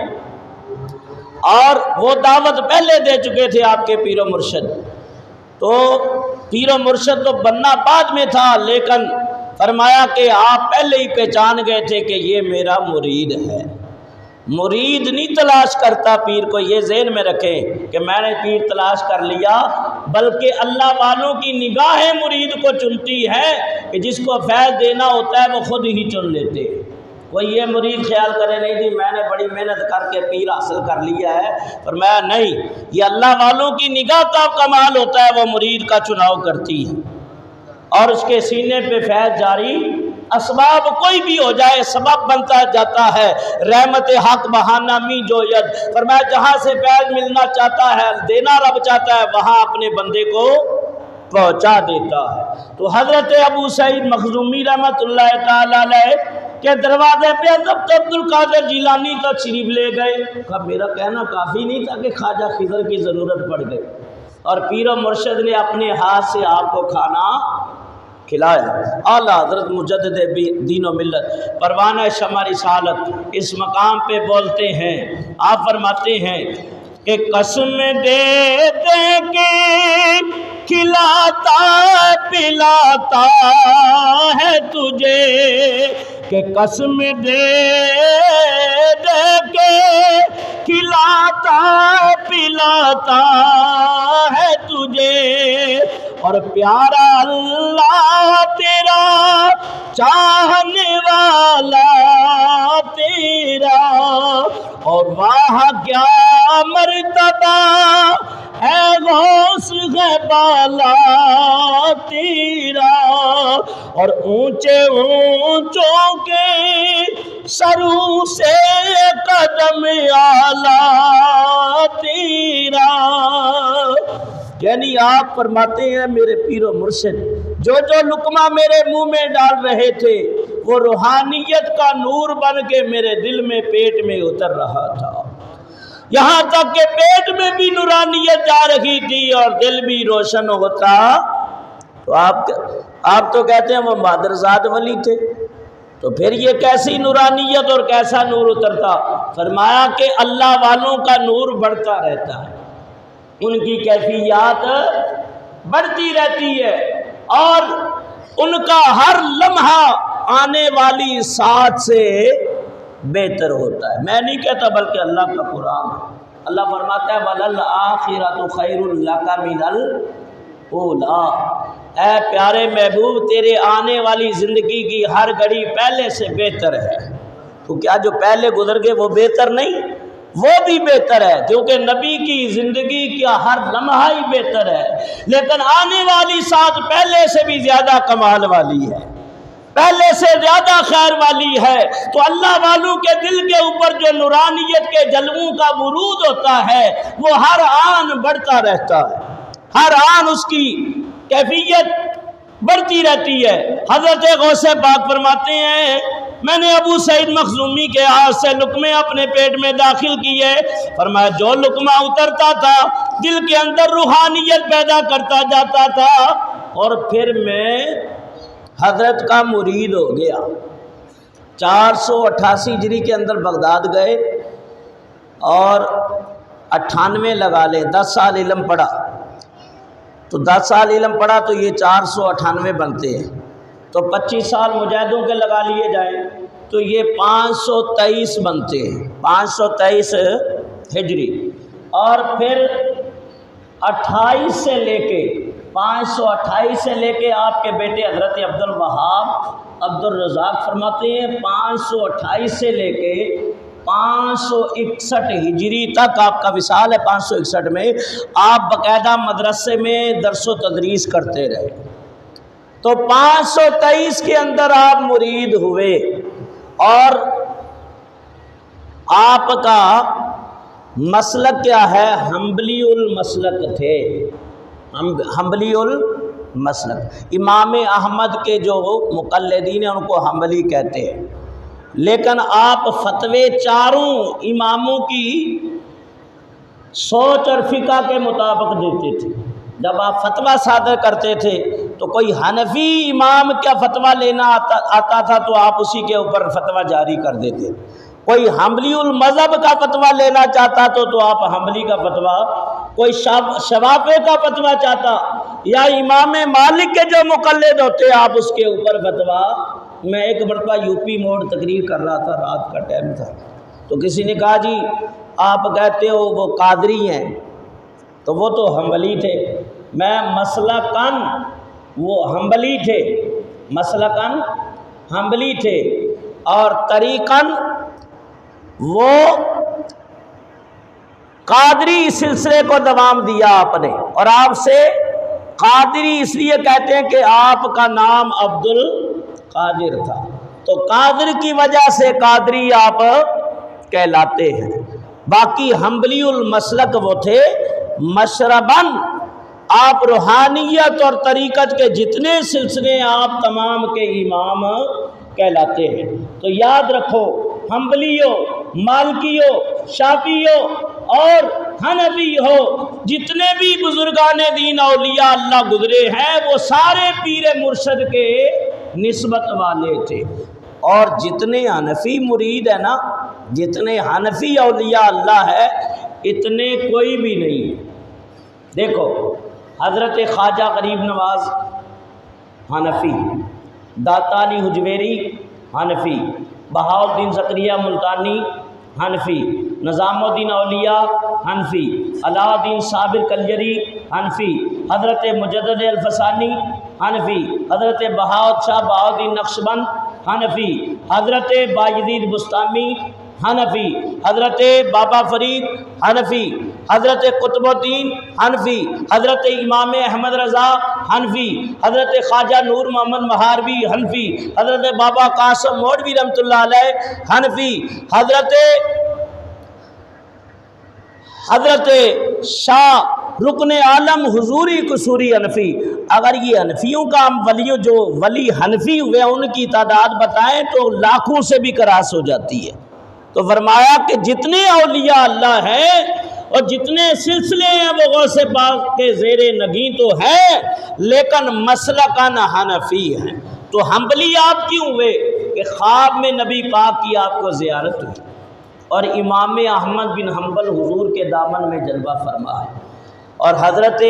Speaker 1: اور وہ دعوت پہلے دے چکے تھے آپ کے پیر و مرشد، تو پیر و مرشد تو بننا بعد میں تھا، لیکن فرمایا کہ آپ پہلے ہی پہچان گئے تھے کہ یہ میرا مرید ہے۔ مرید نہیں تلاش کرتا پیر کو، یہ ذہن میں رکھیں کہ میں نے پیر تلاش کر لیا، بلکہ اللہ والوں کی نگاہیں مرید کو چنتی ہے کہ جس کو فیض دینا ہوتا ہے وہ خود ہی چن لیتے۔ کوئی یہ مرید خیال کرے نہیں جی میں نے بڑی محنت کر کے پیر حاصل کر لیا ہے، فرمایا نہیں، یہ اللہ والوں کی نگاہ کا کمال ہوتا ہے، وہ مرید کا چناؤ کرتی ہے اور اس کے سینے پہ فیض جاری، اسباب کوئی بھی ہو جائے سبب بنتا جاتا ہے، رحمت حق بہانہ می جو ید، فرمایا جہاں سے فیض ملنا چاہتا ہے، دینا رب چاہتا ہے، وہاں اپنے بندے کو پہنچا دیتا ہے۔ تو حضرت ابو سعید مخزومی رحمۃ اللہ تعالی علیہ کے دروازے پہ حضرت عبد القادر جیلانی تشریف لے گئے، کہا میرا کہنا کافی نہیں تھا کہ خواجہ خضر کی ضرورت پڑ گئی، اور پیر و مرشد نے اپنے ہاتھ سے آپ کو کھانا کھلایا۔ اعلیٰ حضرت مجدد دین و ملت پروانہ شمع رسالت اس مقام پہ بولتے ہیں، آپ فرماتے ہیں کہ قسم دے دے کے کھلاتا پلاتا ہے تجھے، کہ قسم دے دے کے کھلاتا پلاتا ہے تجھے، اور پیارا اللہ تیرا چاہنے والا تیرا، اور واہ کیا مرتبہ ہے غوث ہے بالا تیرا، اور اونچے اونچوں کے سروں سے قدم اعلیٰ تیرا۔ یعنی آپ فرماتے ہیں میرے پیر و مرشد جو لقمہ میرے منہ میں ڈال رہے تھے وہ روحانیت کا نور بن کے میرے دل میں پیٹ میں اتر رہا تھا، یہاں تک کہ پیٹ میں بھی نورانیت جا رہی تھی اور دل بھی روشن ہوتا۔ تو آپ تو کہتے ہیں وہ مادرزاد ولی تھے، تو پھر یہ کیسی نورانیت اور کیسا نور اترتا؟ فرمایا کہ اللہ والوں کا نور بڑھتا رہتا ہے، ان کی کیفیات بڑھتی رہتی ہے، اور ان کا ہر لمحہ آنے والی ساتھ سے بہتر ہوتا ہے۔ میں نہیں کہتا بلکہ اللہ کا قرآن، اللہ فرماتا ہے وَلَلْآخِرَةُ خَيْرٌ لَكَ مِنَ الْأُولَىٰ، اے پیارے محبوب تیرے آنے والی زندگی کی ہر گھڑی پہلے سے بہتر ہے۔ تو کیا جو پہلے گزر گئے وہ بہتر نہیں؟ وہ بھی بہتر ہے، کیونکہ نبی کی زندگی کا ہر لمحہ ہی بہتر ہے، لیکن آنے والی ساتھ پہلے سے بھی زیادہ کمال والی ہے، پہلے سے زیادہ خیر والی ہے۔ تو اللہ والوں کے دل کے اوپر جو نورانیت کے جلووں کا ورود ہوتا ہے وہ ہر آن بڑھتا رہتا ہے، ہر آن اس کی کیفیت بڑھتی رہتی ہے۔ حضرت غوث پاک فرماتے ہیں میں نے ابو سعید مخزومی کے ہاتھ سے لقمے اپنے پیٹ میں داخل کیے، فرمایا جو لقمہ اترتا تھا دل کے اندر روحانیت پیدا کرتا جاتا تھا، اور پھر میں حضرت کا مرید ہو گیا۔ 488 ہجری کے اندر بغداد گئے اور 98 لگا لیں، 10 سال علم پڑھا، تو 10 سال علم پڑھا تو یہ 498 بنتے ہیں، تو 25 سال مجاہدوں کے لگا لیے جائیں تو یہ 523 بنتے ہیں، 523 ہجری، اور پھر 28 سے لے کے 528 سے لے کے آپ کے بیٹے حضرت عبد الوہاب عبد الرزاق فرماتے ہیں 528 سے لے کے 561 ہجری تک آپ کا وصال ہے۔ 561 میں آپ باقاعدہ مدرسے میں درس و تدریس کرتے رہے، تو 523 کے اندر آپ مرید ہوئے، اور آپ کا مسلک کیا ہے؟ حنبلی المسلک تھے، حنبلی المسلک۔ امام احمد کے جو مقلدین ہیں ان کو حنبلی کہتے ہیں، لیکن آپ فتوے چاروں اماموں کی سوچ اور فقہ کے مطابق دیتے تھے۔ جب آپ فتویٰ صادر کرتے تھے تو کوئی حنفی امام کا فتویٰ لینا آتا تھا تو آپ اسی کے اوپر فتویٰ جاری کر دیتے، کوئی حنبلی المذہب کا فتویٰ لینا چاہتا تو آپ حنبلی کا فتویٰ، کوئی شوافی کا فتویٰ چاہتا یا امام مالک کے جو مقلد ہوتے آپ اس کے اوپر فتویٰ۔ میں ایک مرتبہ یو پی موڑ تقریر کر رہا تھا، رات کا ٹائم تھا، تو کسی نے کہا جی آپ کہتے ہو وہ قادری ہیں، تو وہ تو حنبلی تھے۔ میں مسلکاً وہ حنبلی تھے، مسلکاً حنبلی تھے، اور طریقاً وہ قادری سلسلے کو دوام دیا آپ نے، اور آپ سے قادری اس لیے کہتے ہیں کہ آپ کا نام عبد القادر تھا، تو قادر کی وجہ سے قادری آپ کہلاتے ہیں۔ باقی حنبلی المسلک وہ تھے مشرباً، آپ روحانیت اور طریقت کے جتنے سلسلے آپ تمام کے امام کہلاتے ہیں۔ تو یاد رکھو، حنبلی ہو، مالکی ہو، شافعی ہو اور حنفی ہو، جتنے بھی بزرگان دین اولیاء اللہ گزرے ہیں وہ سارے پیر مرشد کے نسبت والے تھے، اور جتنے حنفی مرید ہیں نا، جتنے حنفی اولیاء اللہ ہے اتنے کوئی بھی نہیں۔ دیکھو حضرت خواجہ غریب نواز حنفی، داتا علی حجویری حنفی، بہاؤالدین زکریا ملتانی حنفی، نظام الدین اولیاء حنفی، علاء الدین صابر کلجری حنفی، حضرت مجدد الفسانی حنفی، حضرت شاہ بہاؤالدین نقشبند حنفی، حضرت باجدید بستامی حنفی، حضرت بابا فرید حنفی، حضرت قطب الدین حنفی، حضرت امام احمد رضا حنفی، حضرت خواجہ نور محمد مہاروی حنفی، حضرت بابا قاسم مولوی رحمۃ اللہ علیہ حنفی، حضرت شاہ رکن عالم حضوری قصوری حنفی۔ اگر یہ حنفیوں کا ہم ولیوں جو ولی حنفی ہوئے ان کی تعداد بتائیں تو لاکھوں سے بھی کراس ہو جاتی ہے۔ تو فرمایا کہ جتنے اولیاء اللہ ہیں اور جتنے سلسلے ہیں وہ غوث پاک کے زیر نگیں تو ہیں، لیکن مسلکاً حنفی ہیں۔ تو حنبلی آپ کیوں ہوئے کہ خواب میں نبی پاک کی آپ کو زیارت ہوئی، اور امام احمد بن حنبل حضور کے دامن میں جلوہ فرما ہے، اور حضرت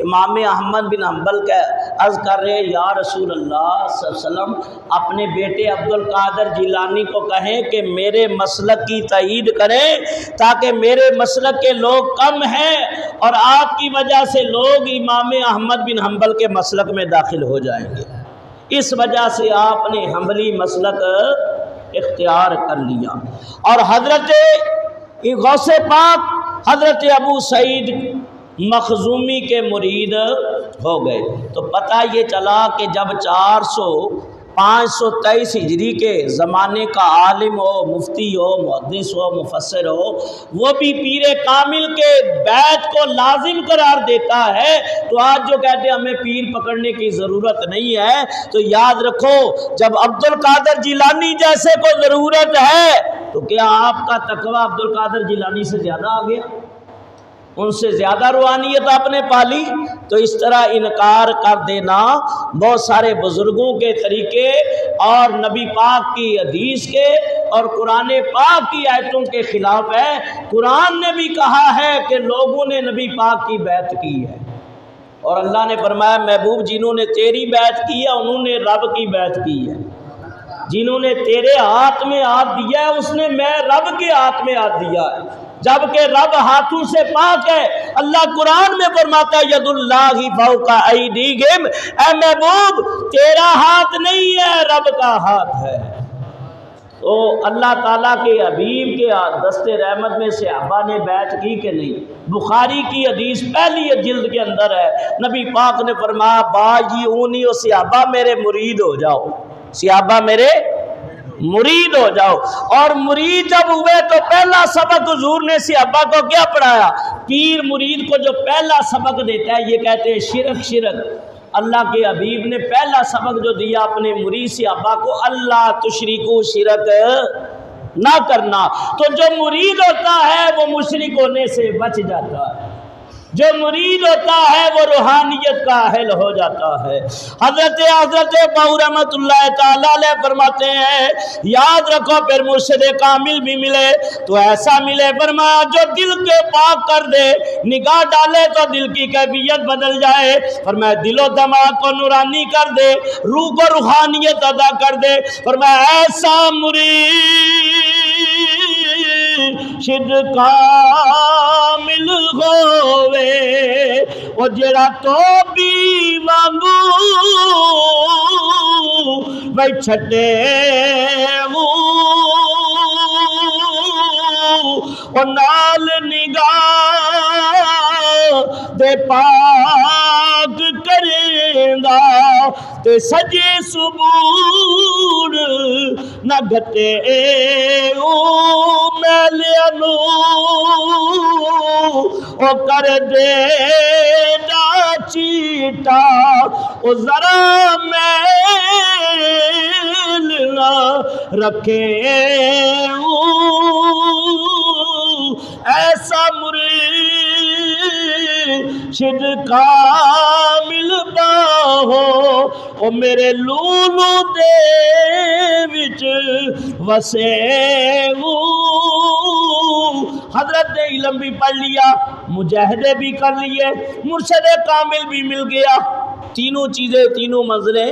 Speaker 1: امام احمد بن حنبل کا عرض کر رہے یا رسول اللہ صلی اللہ علیہ وسلم اپنے بیٹے عبد القادر جیلانی کو کہیں کہ میرے مسلک کی تائید کریں، تاکہ میرے مسلک کے لوگ کم ہیں اور آپ کی وجہ سے لوگ امام احمد بن حنبل کے مسلک میں داخل ہو جائیں گے۔ اس وجہ سے آپ نے حنبلی مسلک اختیار کر لیا، اور حضرت غوث پاک حضرت ابو سعید مخزومی کے مرید ہو گئے۔ تو پتہ یہ چلا کہ جب 523 ہجری کے زمانے کا عالم ہو، مفتی ہو، محدث ہو، مفسر ہو، وہ بھی پیر کامل کے بیعت کو لازم قرار دیتا ہے، تو آج جو کہتے ہیں ہمیں پیر پکڑنے کی ضرورت نہیں ہے، تو یاد رکھو جب عبد القادر جیلانی جیسے کو ضرورت ہے تو کیا آپ کا تقویٰ عبد القادر جیلانی سے زیادہ آ گیا؟ ان سے زیادہ روحانیت آپ نے پالی؟ تو اس طرح انکار کر دینا بہت سارے بزرگوں کے طریقے اور نبی پاک کی حدیث کے اور قرآن پاک کی آیتوں کے خلاف ہے۔ قرآن نے بھی کہا ہے کہ لوگوں نے نبی پاک کی بیعت کی ہے، اور اللہ نے فرمایا محبوب جنہوں نے تیری بیعت کی ہے انہوں نے رب کی بیعت کی ہے، جنہوں نے تیرے ہاتھ میں ہاتھ دیا ہے اس نے میں رب کے ہاتھ میں ہاتھ دیا ہے، جبکہ رب ہاتھوں سے پاک ہے۔ اللہ قرآن میں فرماتا ہے ید اللہ فوق ایدیہم، اے محبوب تیرا ہاتھ نہیں ہے رب کا ہاتھ ہے۔ تو اللہ تعالیٰ کے حبیب کے دست رحمت میں صحابہ نے بیعت کی کہ نہیں؟ بخاری کی حدیث پہلی جلد کے اندر ہے، نبی پاک نے فرمایا بایعونی و صحابہ میرے مرید ہو جاؤ، صحابہ میرے مرید ہو جاؤ۔ اور مرید جب ہوئے تو پہلا سبق حضور نے صحابہ کو کیا پڑھایا؟ پیر مرید کو جو پہلا سبق دیتا ہے یہ کہتے ہیں شرک۔ اللہ کے حبیب نے پہلا سبق جو دیا اپنے مرید صحابہ کو، اللہ تشرکو، شرک نہ کرنا۔ تو جو مرید ہوتا ہے وہ مشرک ہونے سے بچ جاتا ہے۔ جو مرید ہوتا ہے وہ روحانیت کا اہل ہو جاتا ہے۔ حضرت بہو رحمۃ اللہ تعالیٰ علیہ فرماتے ہیں یاد رکھو پھر مرشد کامل بھی ملے تو ایسا ملے، فرمایا جو دل کے پاک کر دے، نگاہ ڈالے تو دل کی کیفیت بدل جائے، فرمایا دل و دماغ کو نورانی کر دے، روح کو روحانیت ادا کر دے، فرمایا ایسا مرشد کامل ہووے او جڑا تو بھی وانگو بھائی چھٹے او نال نگاہ دے پاک کریندا تے سجے سبور نہ گھٹے او میلیانو او کر دے دا چیٹا او ذرا میل نہ رکھے ایسا مرشد کامل باہو او میرے لولو دے وچ وسے۔ حضرت نے علم بھی پڑھ لیا، مجاہدے بھی کر لیے، مرشد کامل بھی مل گیا، تینوں چیزیں تینوں منزلیں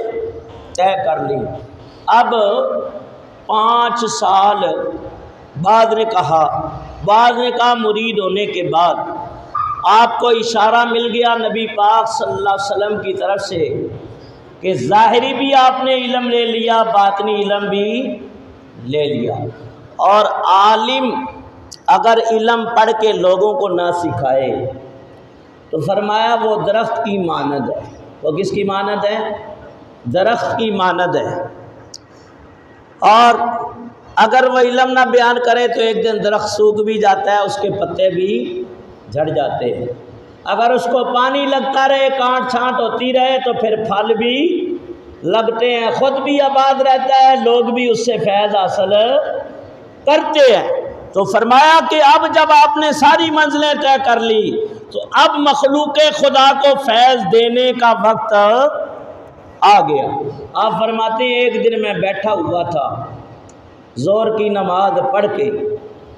Speaker 1: طے کر لی۔ اب 5 سال بعد نے کہا مرید ہونے کے بعد آپ کو اشارہ مل گیا نبی پاک صلی اللہ علیہ وسلم کی طرف سے کہ ظاہری بھی آپ نے علم لے لیا، باطنی علم بھی لے لیا، اور عالم اگر علم پڑھ کے لوگوں کو نہ سکھائے تو فرمایا وہ درخت کی مانند ہے۔ وہ کس کی مانند ہے؟ درخت کی مانند ہے، اور اگر وہ علم نہ بیان کرے تو ایک دن درخت سوکھ بھی جاتا ہے، اس کے پتے بھی جھڑ جاتے ہیں، اگر اس کو پانی لگتا رہے، کانٹ چھانٹ ہوتی رہے تو پھر پھل بھی لگتے ہیں، خود بھی آباد رہتا ہے، لوگ بھی اس سے فیض حاصل کرتے ہیں۔ تو فرمایا کہ اب جب آپ نے ساری منزلیں طے کر لی تو اب مخلوق خدا کو فیض دینے کا وقت آ گیا۔ آپ فرماتے ہیں ایک دن میں بیٹھا ہوا تھا ظہر کی نماز پڑھ کے،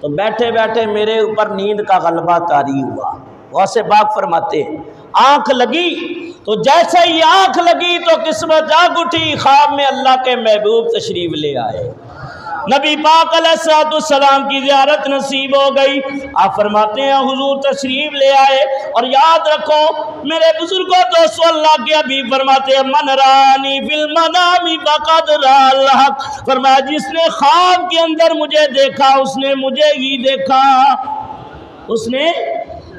Speaker 1: تو بیٹھے بیٹھے میرے اوپر نیند کا غلبہ طاری ہوا۔ غوث پاک فرماتے ہیں آنکھ لگی تو جیسے ہی آنکھ لگی تو قسمت جاگ اٹھی، خواب میں اللہ کے محبوب تشریف لے آئے، نبی پاک علیہ السلام کی زیارت نصیب ہو گئی۔ آپ فرماتے ہیں حضور تشریف لے آئے، اور یاد رکھو میرے بزرگوں دوستو اللہ کے حبیب فرماتے ہیں من رانی فی المنام فقد رأى الحق، فرمایا جس نے خواب کے اندر مجھے دیکھا اس نے مجھے ہی دیکھا، اس نے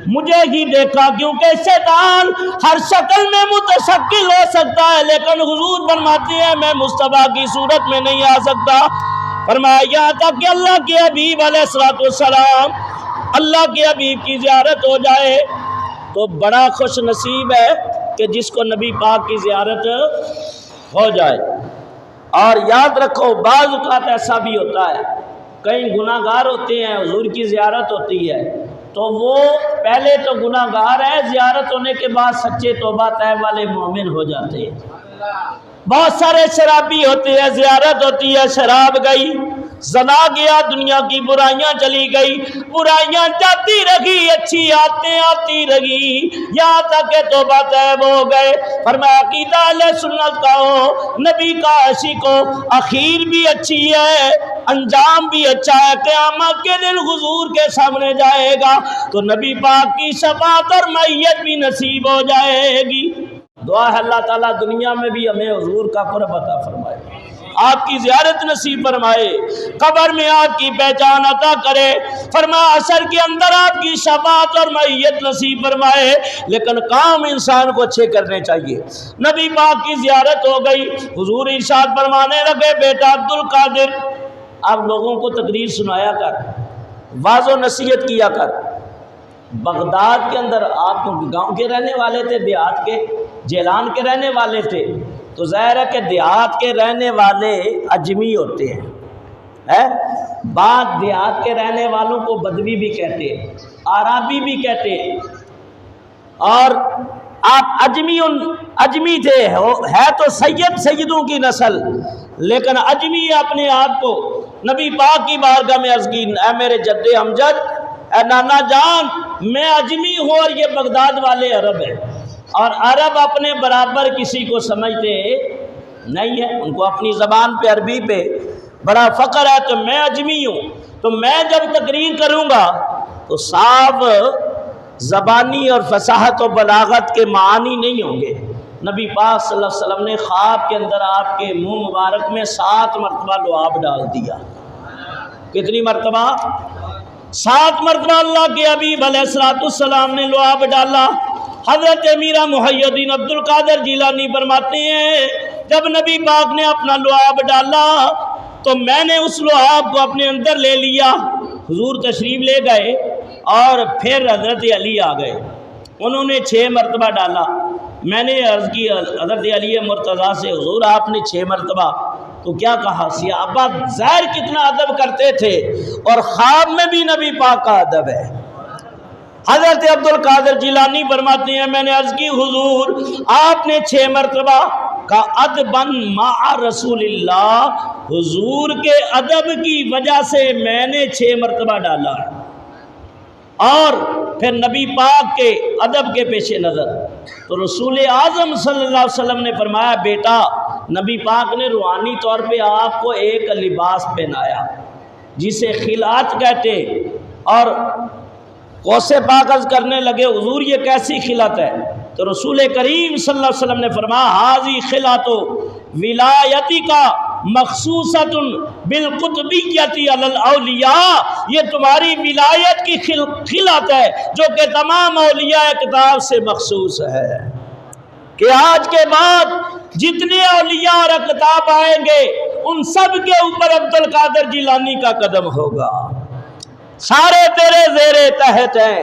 Speaker 1: مجھے ہی دیکھا، کیونکہ شیطان ہر شکل میں متشکل ہو سکتا ہے لیکن حضور فرماتے ہیں میں مصطفیٰ کی صورت میں نہیں آ سکتا۔ فرمایا یہاں تک کہ اللہ کے حبیب علیہ السلام اللہ کے حبیب کی زیارت ہو جائے تو بڑا خوش نصیب ہے کہ جس کو نبی پاک کی زیارت ہو جائے۔ اور یاد رکھو بعض اوقات ایسا بھی ہوتا ہے، کئی گناہ گار ہوتے ہیں، حضور کی زیارت ہوتی ہے تو وہ پہلے تو گناہ گار ہے، زیارت ہونے کے بعد سچے توبہ طیب والے مومن ہو جاتے ہیں۔ بہت سارے شرابی ہوتے ہیں، زیارت ہوتی ہے، شراب گئی، زنا گیا، دنیا کی برائیاں چلی گئی، برائیاں جاتی رہی، اچھی آتی رہی، یہاں تک کہ توبہ طیب ہو گئے۔ فرمایا عقیدہ اہل سنت کا ہو، نبی کا عاشق ہو، اخیر بھی اچھی ہے، انجام بھی اچھا ہے، قیامت کے دن حضور کے سامنے جائے گا تو نبی پاک کی شفاعت اور معیت بھی نصیب ہو جائے گی۔ دعا ہے اللہ تعالیٰ دنیا میں بھی ہمیں حضور کا قرب عطا فرمائے، آپ کی زیارت نصیب فرمائے، قبر میں آپ کی پہچان عطا کرے، فرمایا عصر کے اندر آپ کی شفاعت اور معیت نصیب فرمائے، لیکن کام انسان کو اچھے کرنے چاہیے۔ نبی پاک کی زیارت ہو گئی، حضور ارشاد فرمانے لگے بیٹا عبد القادر آپ لوگوں کو تقریر سنایا کر، واعظ و نصیحت کیا کر۔ بغداد کے اندر آپ گاؤں کے رہنے والے تھے، دیہات کے، جیلان کے رہنے والے تھے، تو ظاہر ہے کہ دیہات کے رہنے والے اجمی ہوتے ہیں، بعض دیہات کے رہنے والوں کو بدوی بھی کہتے ہیں، عرابی بھی کہتے ہیں، اور آپ اجمی تھے، ہے تو سیدوں کی نسل، لیکن اجمی اپنے آپ کو نبی پاک کی بارگاہ میں عرض کی، اے میرے جد امجد، اے نانا جان، میں اجمی ہوں اور یہ بغداد والے عرب ہیں، اور عرب اپنے برابر کسی کو سمجھتے نہیں ہے، ان کو اپنی زبان پہ عربی پہ بڑا فخر ہے، تو میں اجمی ہوں، تو میں جب تقریر کروں گا تو صاف زبانی اور فصاحت و بلاغت کے معانی نہیں ہوں گے۔ نبی پاک صلی اللہ علیہ وسلم نے خواب کے اندر آپ کے منہ مبارک میں 7 مرتبہ لعاب ڈال دیا۔ کتنی مرتبہ؟ 7 مرتبہ اللہ کے حبیب علیہ السلام نے لعاب ڈالا۔ حضرت میرا محی الدین عبد القادر جیلانی فرماتے ہیں جب نبی پاک نے اپنا لعاب ڈالا تو میں نے اس لعاب کو اپنے اندر لے لیا، حضور تشریف لے گئے اور پھر حضرت علی آ گئے، انہوں نے 6 مرتبہ ڈالا۔ میں نے عرض کی حضرت علی مرتضیٰ سے، حضور آپ نے 6 مرتبہ تو کیا کہا؟ صحابہ ظاہر کتنا ادب کرتے تھے، اور خواب میں بھی نبی پاک کا ادب ہے۔ حضرت عبد القادر جیلانی فرماتے ہیں میں نے عرض کی حضور آپ نے 6 مرتبہ کا ادبن مع رسول اللہ، حضور کے ادب کی وجہ سے میں نے 6 مرتبہ ڈالا ہے، اور پھر نبی پاک کے ادب کے پیش نظر تو رسول اعظم صلی اللہ علیہ وسلم نے فرمایا بیٹا، نبی پاک نے روحانی طور پہ آپ کو ایک لباس پہنایا جسے خلعت کہتے، اور کوسے پاکز کرنے لگے حضور یہ کیسی خلعت ہے؟ تو رسول کریم صلی اللہ علیہ وسلم نے فرمایا حاذی خلعت ولایتی کا مخصوصۃ بالقطبیت علی الاولیاء، یہ تمہاری ولایت کی خلعت ہے جو کہ تمام اولیاء کتاب سے مخصوص ہے، کہ آج کے بعد جتنے اولیاء اور اقطاب آئیں گے ان سب کے اوپر عبد القادر جیلانی کا قدم ہوگا، سارے تیرے زیر تحت ہیں۔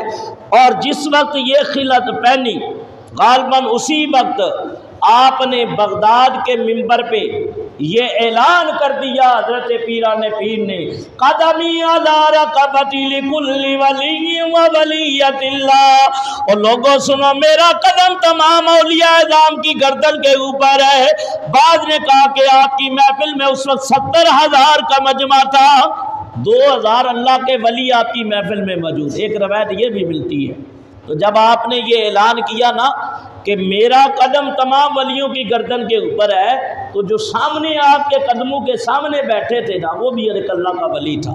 Speaker 1: اور جس وقت یہ خلعت پہنی غالباً اسی وقت آپ نے بغداد کے منبر پہ یہ اعلان کر دیا حضرت پیران پیر نے، قدمی علی رقبتی لکل ولی و ولیت اللہ، اور لوگوں سنو میرا قدم تمام اولیاء اعظام کی گردن کے اوپر ہے۔ بعض نے کہا کہ آپ کی محفل میں اس وقت 70,000 کا مجمع تھا، 2,000 اللہ کے ولی آپ کی محفل میں موجود، ایک روایت یہ بھی ملتی ہے۔ تو جب آپ نے یہ اعلان کیا نا کہ میرا قدم تمام ولیوں کی گردن کے اوپر ہے، تو جو سامنے آپ کے قدموں کے سامنے بیٹھے تھے نا وہ بھی ایک اللہ کا ولی تھا،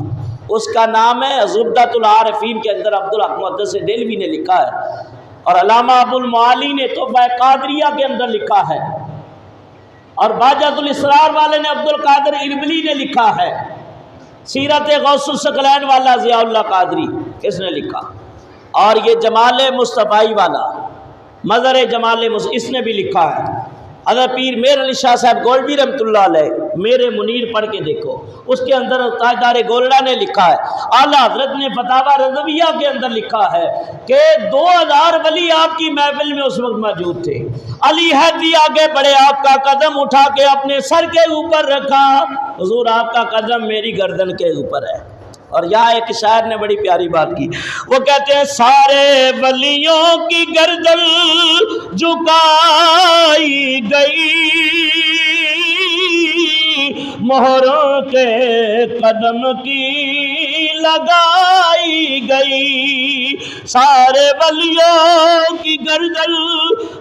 Speaker 1: اس کا نام ہے زبدۃ العارفین کے اندر عبدالحق محدث دہلوی نے لکھا ہے، اور علامہ ابو المعالی نے تحفہ قادریہ کے اندر لکھا ہے، اور باجت الاسرار والے نے عبد القادر اربلی نے لکھا ہے، سیرت غوث الثقلین والا ضیاء اللہ قادری کس نے لکھا، اور یہ جمال مصطفی والا مظہر جمال اس نے بھی لکھا ہے۔ حضرت پیر میر علی شاہ صاحب گولڈی رحمۃ اللہ علیہ میرے منیر پڑھ کے دیکھو، اس کے اندر تاجدار گولڈا نے لکھا ہے، اعلیٰ حضرت نے فتاوی رضویہ کے اندر لکھا ہے کہ 2,000 ولی آپ کی محفل میں اس وقت موجود تھے، علی حیدری آگے بڑھے، آپ کا قدم اٹھا کے اپنے سر کے اوپر رکھا، حضور آپ کا قدم میری گردن کے اوپر ہے۔ اور یہاں ایک شاعر نے بڑی پیاری بات کی، وہ کہتے ہیں سارے ولیوں کی گردن جھکائی گئی، مہروں کے قدم کی لگائی گئی، سارے ولیوں کی گردن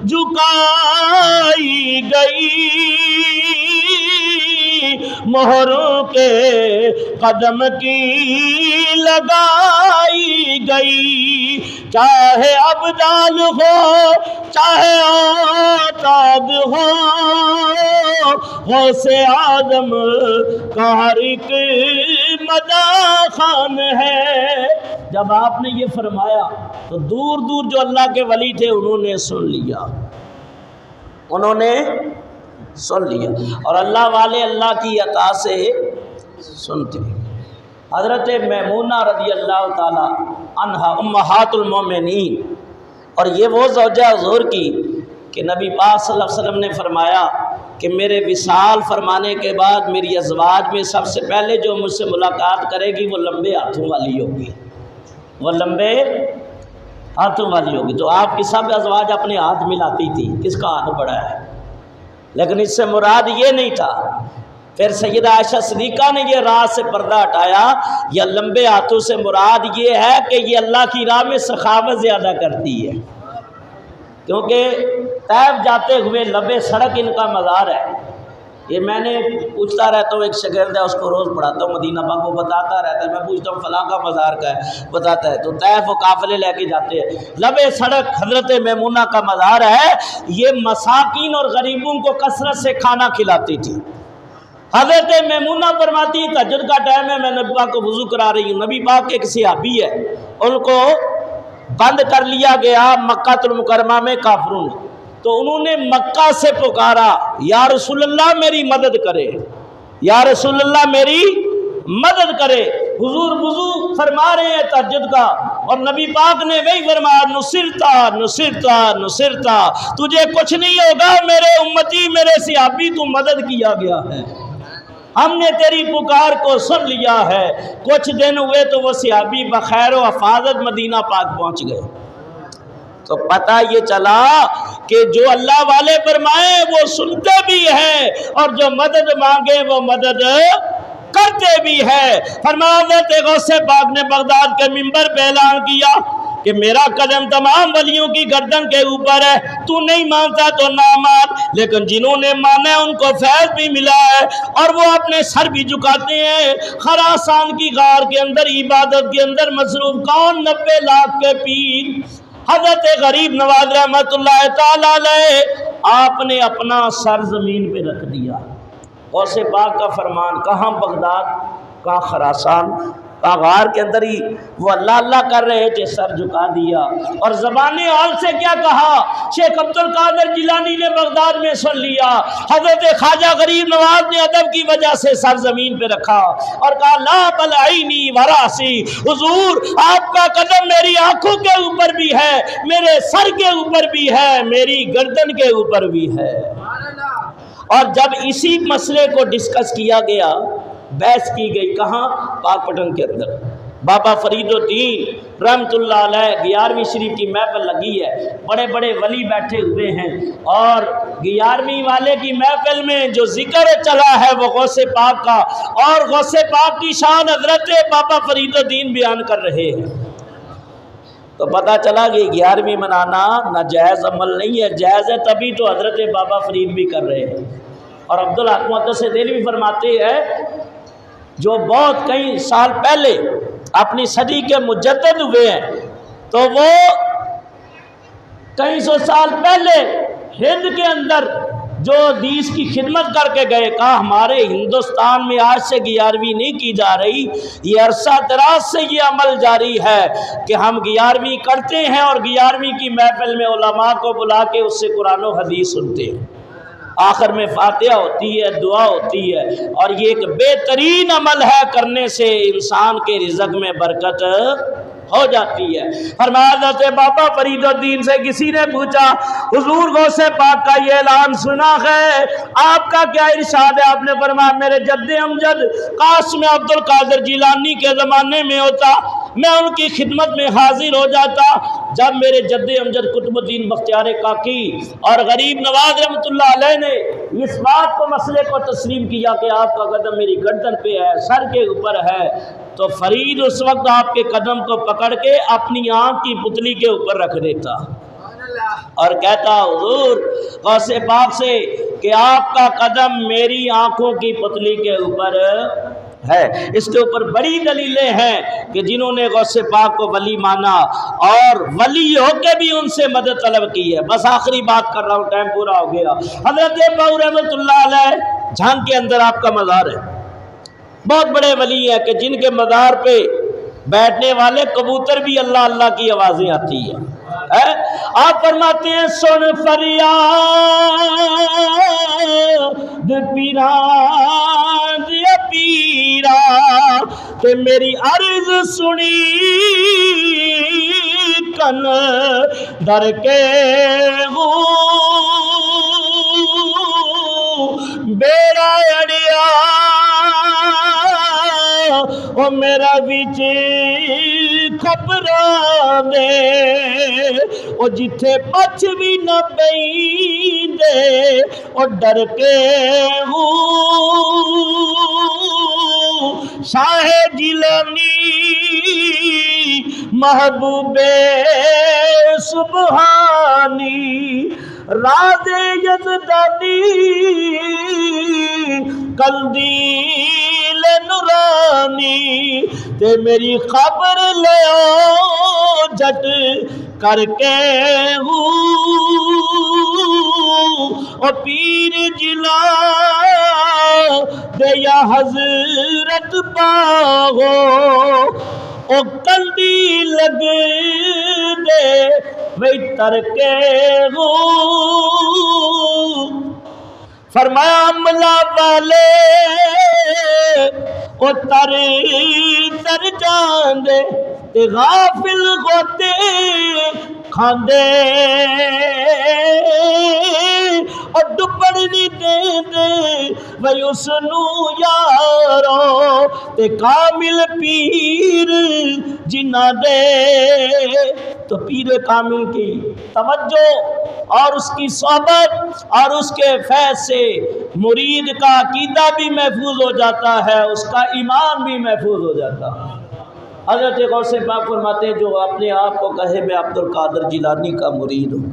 Speaker 1: جھکائی گئی، مہروں کے قدم کی لگائی گئی، چاہے ابدال ہو چاہے اوتاد ہو، غوث اعظم کا ہر ایک مداخان ہے۔ جب آپ نے یہ فرمایا تو دور دور جو اللہ کے ولی تھے انہوں نے سن لیا، انہوں نے سن لیا، اور اللہ والے اللہ کی عطا سے سنتے۔ حضرت میمونہ رضی اللہ تعالی عنہا امہات المومنین، اور یہ وہ زوجہ حضور کی کہ نبی پاک صلی اللہ علیہ وسلم نے فرمایا کہ میرے وصال فرمانے کے بعد میری ازواج میں سب سے پہلے جو مجھ سے ملاقات کرے گی وہ لمبے ہاتھوں والی ہوگی، وہ لمبے ہاتھوں والی ہوگی، تو آپ کی سب ازواج اپنے ہاتھ ملاتی تھی، کس کا ہاتھ بڑا ہے؟ لیکن اس سے مراد یہ نہیں تھا۔ پھر سیدہ عائشہ صدیقہ نے یہ راز سے پردہ ہٹایا، یا لمبے ہاتھوں سے مراد یہ ہے کہ یہ اللہ کی راہ میں سخاوت زیادہ کرتی ہے، کیونکہ طیب جاتے ہوئے لبے سڑک ان کا مزار ہے۔ یہ میں نے پوچھتا رہتا ہوں، ایک شاگرد ہے اس کو روز پڑھاتا ہوں مدینہ پاک، وہ بتاتا رہتا ہے، میں پوچھتا ہوں فلاں کا مزار کا ہے، بتاتا ہے، تو طیف و قافلے لے کے جاتے ہیں، لبے سڑک حضرت میمونہ کا مزار ہے، یہ مساکین اور غریبوں کو کثرت سے کھانا کھلاتی تھی۔ حضرت میمونہ فرماتی تہجد کا ٹائم ہے، میں نبی پاک کو وضو کرا رہی ہوں، نبی پاک کے ایک صحابی ہے، ان کو بند کر لیا گیا مکہ المکرمہ میں کافروں نے، تو انہوں نے مکہ سے پکارا، یا رسول اللہ میری مدد کرے، یا رسول اللہ میری مدد کرے۔ حضور وضو فرما رہے ہیں تہجد کا، اور نبی پاک نے وہی فرمایا، نصرتا نصرتا نصرتا، تجھے کچھ نہیں ہوگا میرے امتی، میرے صحابی، تو مدد کیا گیا ہے، ہم نے تیری پکار کو سن لیا ہے۔ کچھ دن ہوئے تو وہ صحابی بخیر و حفاظت مدینہ پاک پہنچ گئے۔ تو پتہ یہ چلا کہ جو اللہ والے فرمائیں وہ سنتے بھی ہیں، اور جو مدد مانگے وہ مدد کرتے بھی ہیں۔ فرمایا حضرت غوث پاک نے بغداد کے منبر پہ اعلان کیا کہ میرا قدم تمام ولیوں کی گردن کے اوپر ہے، تو نہیں مانتا تو نہ مان، لیکن جنہوں نے مانا ان کو فیض بھی ملا ہے، اور وہ اپنے سر بھی جھکاتے ہیں۔ خراسان کی غار کے اندر عبادت کے اندر مصروف کون؟ 90 لاکھ کے پیر حضرت غریب نواز رحمت اللہ تعالیٰ علیہ، آپ نے اپنا سر زمین پہ رکھ دیا۔ غوث پاک کا فرمان، کہاں بغداد، کہاں خراسان، کہاں غار کے اندر ہی وہ اللہ اللہ کر رہے تھے، سر جھکا دیا۔ اور زبان حال سے کیا کہا؟ شیخ عبد القادر جیلانی نے بغداد میں سن لیا، حضرت خواجہ غریب نواز نے ادب کی وجہ سے سر زمین پہ رکھا اور کہا لا بل عینی وراسی، حضور آپ کا قدم میری آنکھوں کے اوپر بھی ہے، میرے سر کے اوپر بھی ہے، میری گردن کے اوپر بھی ہے۔ اور جب اسی مسئلے کو ڈسکس کیا گیا، بحث کی گئی، کہاں؟ پاک پٹن کے اندر۔ بابا فرید الدین رحمت اللہ علیہ 11ویں شریف کی محفل لگی ہے، بڑے بڑے ولی بیٹھے ہوئے ہیں، اور 11ویں والے کی محفل میں جو ذکر چلا ہے وہ غوث پاک کا، اور غوث پاک کی شان حضرت بابا فرید الدین بیان کر رہے ہیں۔ تو پتہ چلا کہ 11ویں منانا ناجائز عمل نہیں ہے، جائز ہے تبھی تو حضرت بابا فرید بھی کر رہے ہیں۔ اور عبدالحق محدث دہلوی فرماتے ہیں جو بہت کئی سال پہلے اپنی صدی کے مجدد ہوئے ہیں، تو وہ کئی سو سال پہلے ہند کے اندر جو حدیث کی خدمت کر کے گئے، کہا ہمارے ہندوستان میں آج سے 11ویں نہیں کی جا رہی، یہ عرصہ دراز سے یہ عمل جاری ہے کہ ہم 11ویں کرتے ہیں، اور 11ویں کی محفل میں علماء کو بلا کے اس سے قرآن و حدیث سنتے ہیں، آخر میں فاتحہ ہوتی ہے، دعا ہوتی ہے، اور یہ ایک بہترین عمل ہے، کرنے سے انسان کے رزق میں برکت ہو جاتی ہے۔ فرمایا حضرت بابا فرید الدین سے کسی نے پوچھا حضور غوث پاک کا یہ اعلان سنا ہے، آپ کا کیا ارشاد ہے؟ آپ نے فرمایا میرے جد امجد قاسم عبد القادر جیلانی کے زمانے میں ہوتا، میں ان کی خدمت میں حاضر ہو جاتا، جب میرے جد امجد قطب الدین بختیار کاکی اور غریب نواز رحمت اللہ علیہ نے اس بات کو مسئلے کو تسلیم کیا کہ آپ کا قدم میری گردن پہ ہے، سر کے اوپر ہے، تو فرید اس وقت آپ کے قدم کو پکڑ کے اپنی آنکھ کی پتلی کے اوپر رکھ دیتا اور کہتا حضور غوث پاک سے کہ آپ کا قدم میری آنکھوں کی پتلی کے اوپر ہے۔ اس کے اوپر بڑی دلیلیں ہیں کہ جنہوں نے غوث پاک کو ولی مانا اور ولی ہو کے بھی ان سے مدد طلب کی ہے۔ بس آخری بات کر رہا ہوں، ٹائم پورا ہو گیا۔ حضرت بہو رحمت اللہ علیہ جھانگ کے اندر آپ کا مزار ہے، بہت بڑے ولی ہیں کہ جن کے مزار پہ بیٹھنے والے کبوتر بھی اللہ اللہ کی آوازیں آتی ہیں۔ آپ فرماتے ہیں سن فریاد پیران دیا پیرا کہ میری عرض سنی کن در کے بیڑا اڑیا
Speaker 2: او میرا وچ خبراں دے او جتھے بچ بھی نہ بیندے او ڈر کے شاہ جیلانی محبوب سبحانی راز یزدانی قندیل نورانی تے میری خبر لیو جٹ کر کے او پیر جلا دے یا حضرت باغو او کندی لگ دے وی تر کے فرمایا عملہ والے او تر تر جان دے تے غافل ہوتے کھاندے اور ڈبڑ نہیں دے دے وہی اس نو یارو تے کامل پیر جنہ دے. تو پیر کامل کی توجہ اور اس کی صحبت اور اس کے فیض سے مرید کا عقیدہ بھی محفوظ ہو جاتا ہے، اس کا ایمان بھی محفوظ ہو جاتا ہے. حضرت غوث پاک فرماتے ہیں جو اپنے آپ کو کہے میں عبد القادر جیلانی کا مرید ہوں،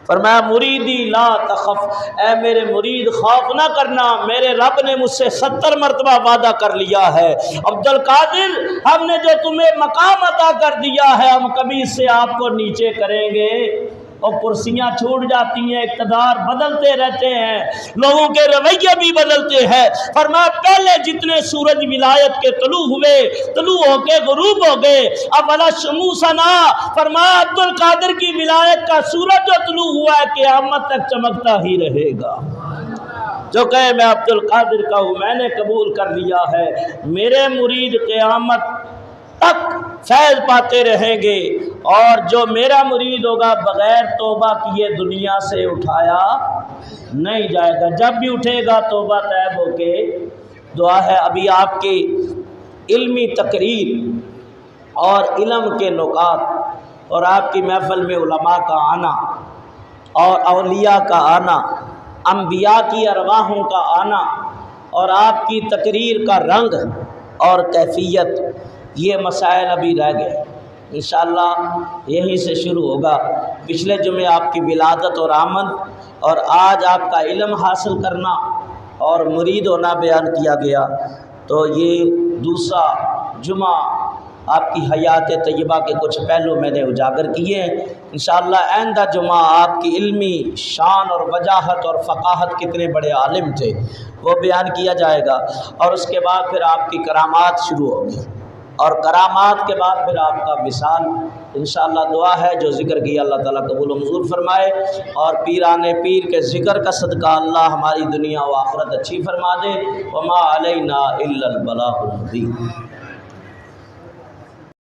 Speaker 2: فرمایا مریدی لا تخف، اے میرے مرید خوف نہ کرنا، میرے رب نے مجھ سے 70 مرتبہ وعدہ کر لیا ہے. عبد القادر ہم نے جو تمہیں مقام عطا کر دیا ہے ہم کبھی اس سے آپ کو نیچے کریں گے. اور کرسیاں چھوٹ جاتی ہیں، اقتدار بدلتے رہتے ہیں، لوگوں کے رویے بھی بدلتے ہیں. فرمایا پہلے جتنے سورج ولایت کے طلوع ہوئے، طلوع ہو کے غروب ہو گئے، اب والا شموسنا، فرمایا عبد القادر کی ولایت کا سورج جو طلوع ہوا ہے قیامت تک چمکتا ہی رہے گا. جو کہے میں عبد القادر کا ہوں، میں نے قبول کر لیا ہے، میرے مرید قیامت تک فیض پاتے رہیں گے. اور جو میرا مرید ہوگا بغیر توبہ کیے دنیا سے اٹھایا نہیں جائے گا، جب بھی اٹھے گا توبہ طیب ہو کے. دعا ہے ابھی آپ کی علمی تقریر اور علم کے نکات اور آپ کی محفل میں علماء کا آنا اور اولیاء کا آنا، انبیاء کی ارواحوں کا آنا اور آپ کی تقریر کا رنگ اور کیفیت، یہ مسائل ابھی رہ گئے. انشاءاللہ یہیں سے شروع ہوگا. پچھلے جمعے آپ کی ولادت اور آمد اور آج آپ کا علم حاصل کرنا اور مرید ہونا بیان کیا گیا. تو یہ دوسرا جمعہ آپ کی حیات طیبہ کے کچھ پہلو میں نے اجاگر کیے ہیں. انشاءاللہ آئندہ جمعہ آپ کی علمی شان اور وجاہت اور فقاہت کتنے بڑے عالم تھے وہ بیان کیا جائے گا. اور اس کے بعد پھر آپ کی کرامات شروع ہوگی اور کرامات کے بعد پھر آپ کا وصال. انشاءاللہ دعا ہے جو ذکر کیا اللہ تعالیٰ قبول و منظور فرمائے اور پیران پیر کے ذکر کا صدقہ اللہ ہماری دنیا و آخرت اچھی فرما دے. وما علینا الا البلاغ المبین.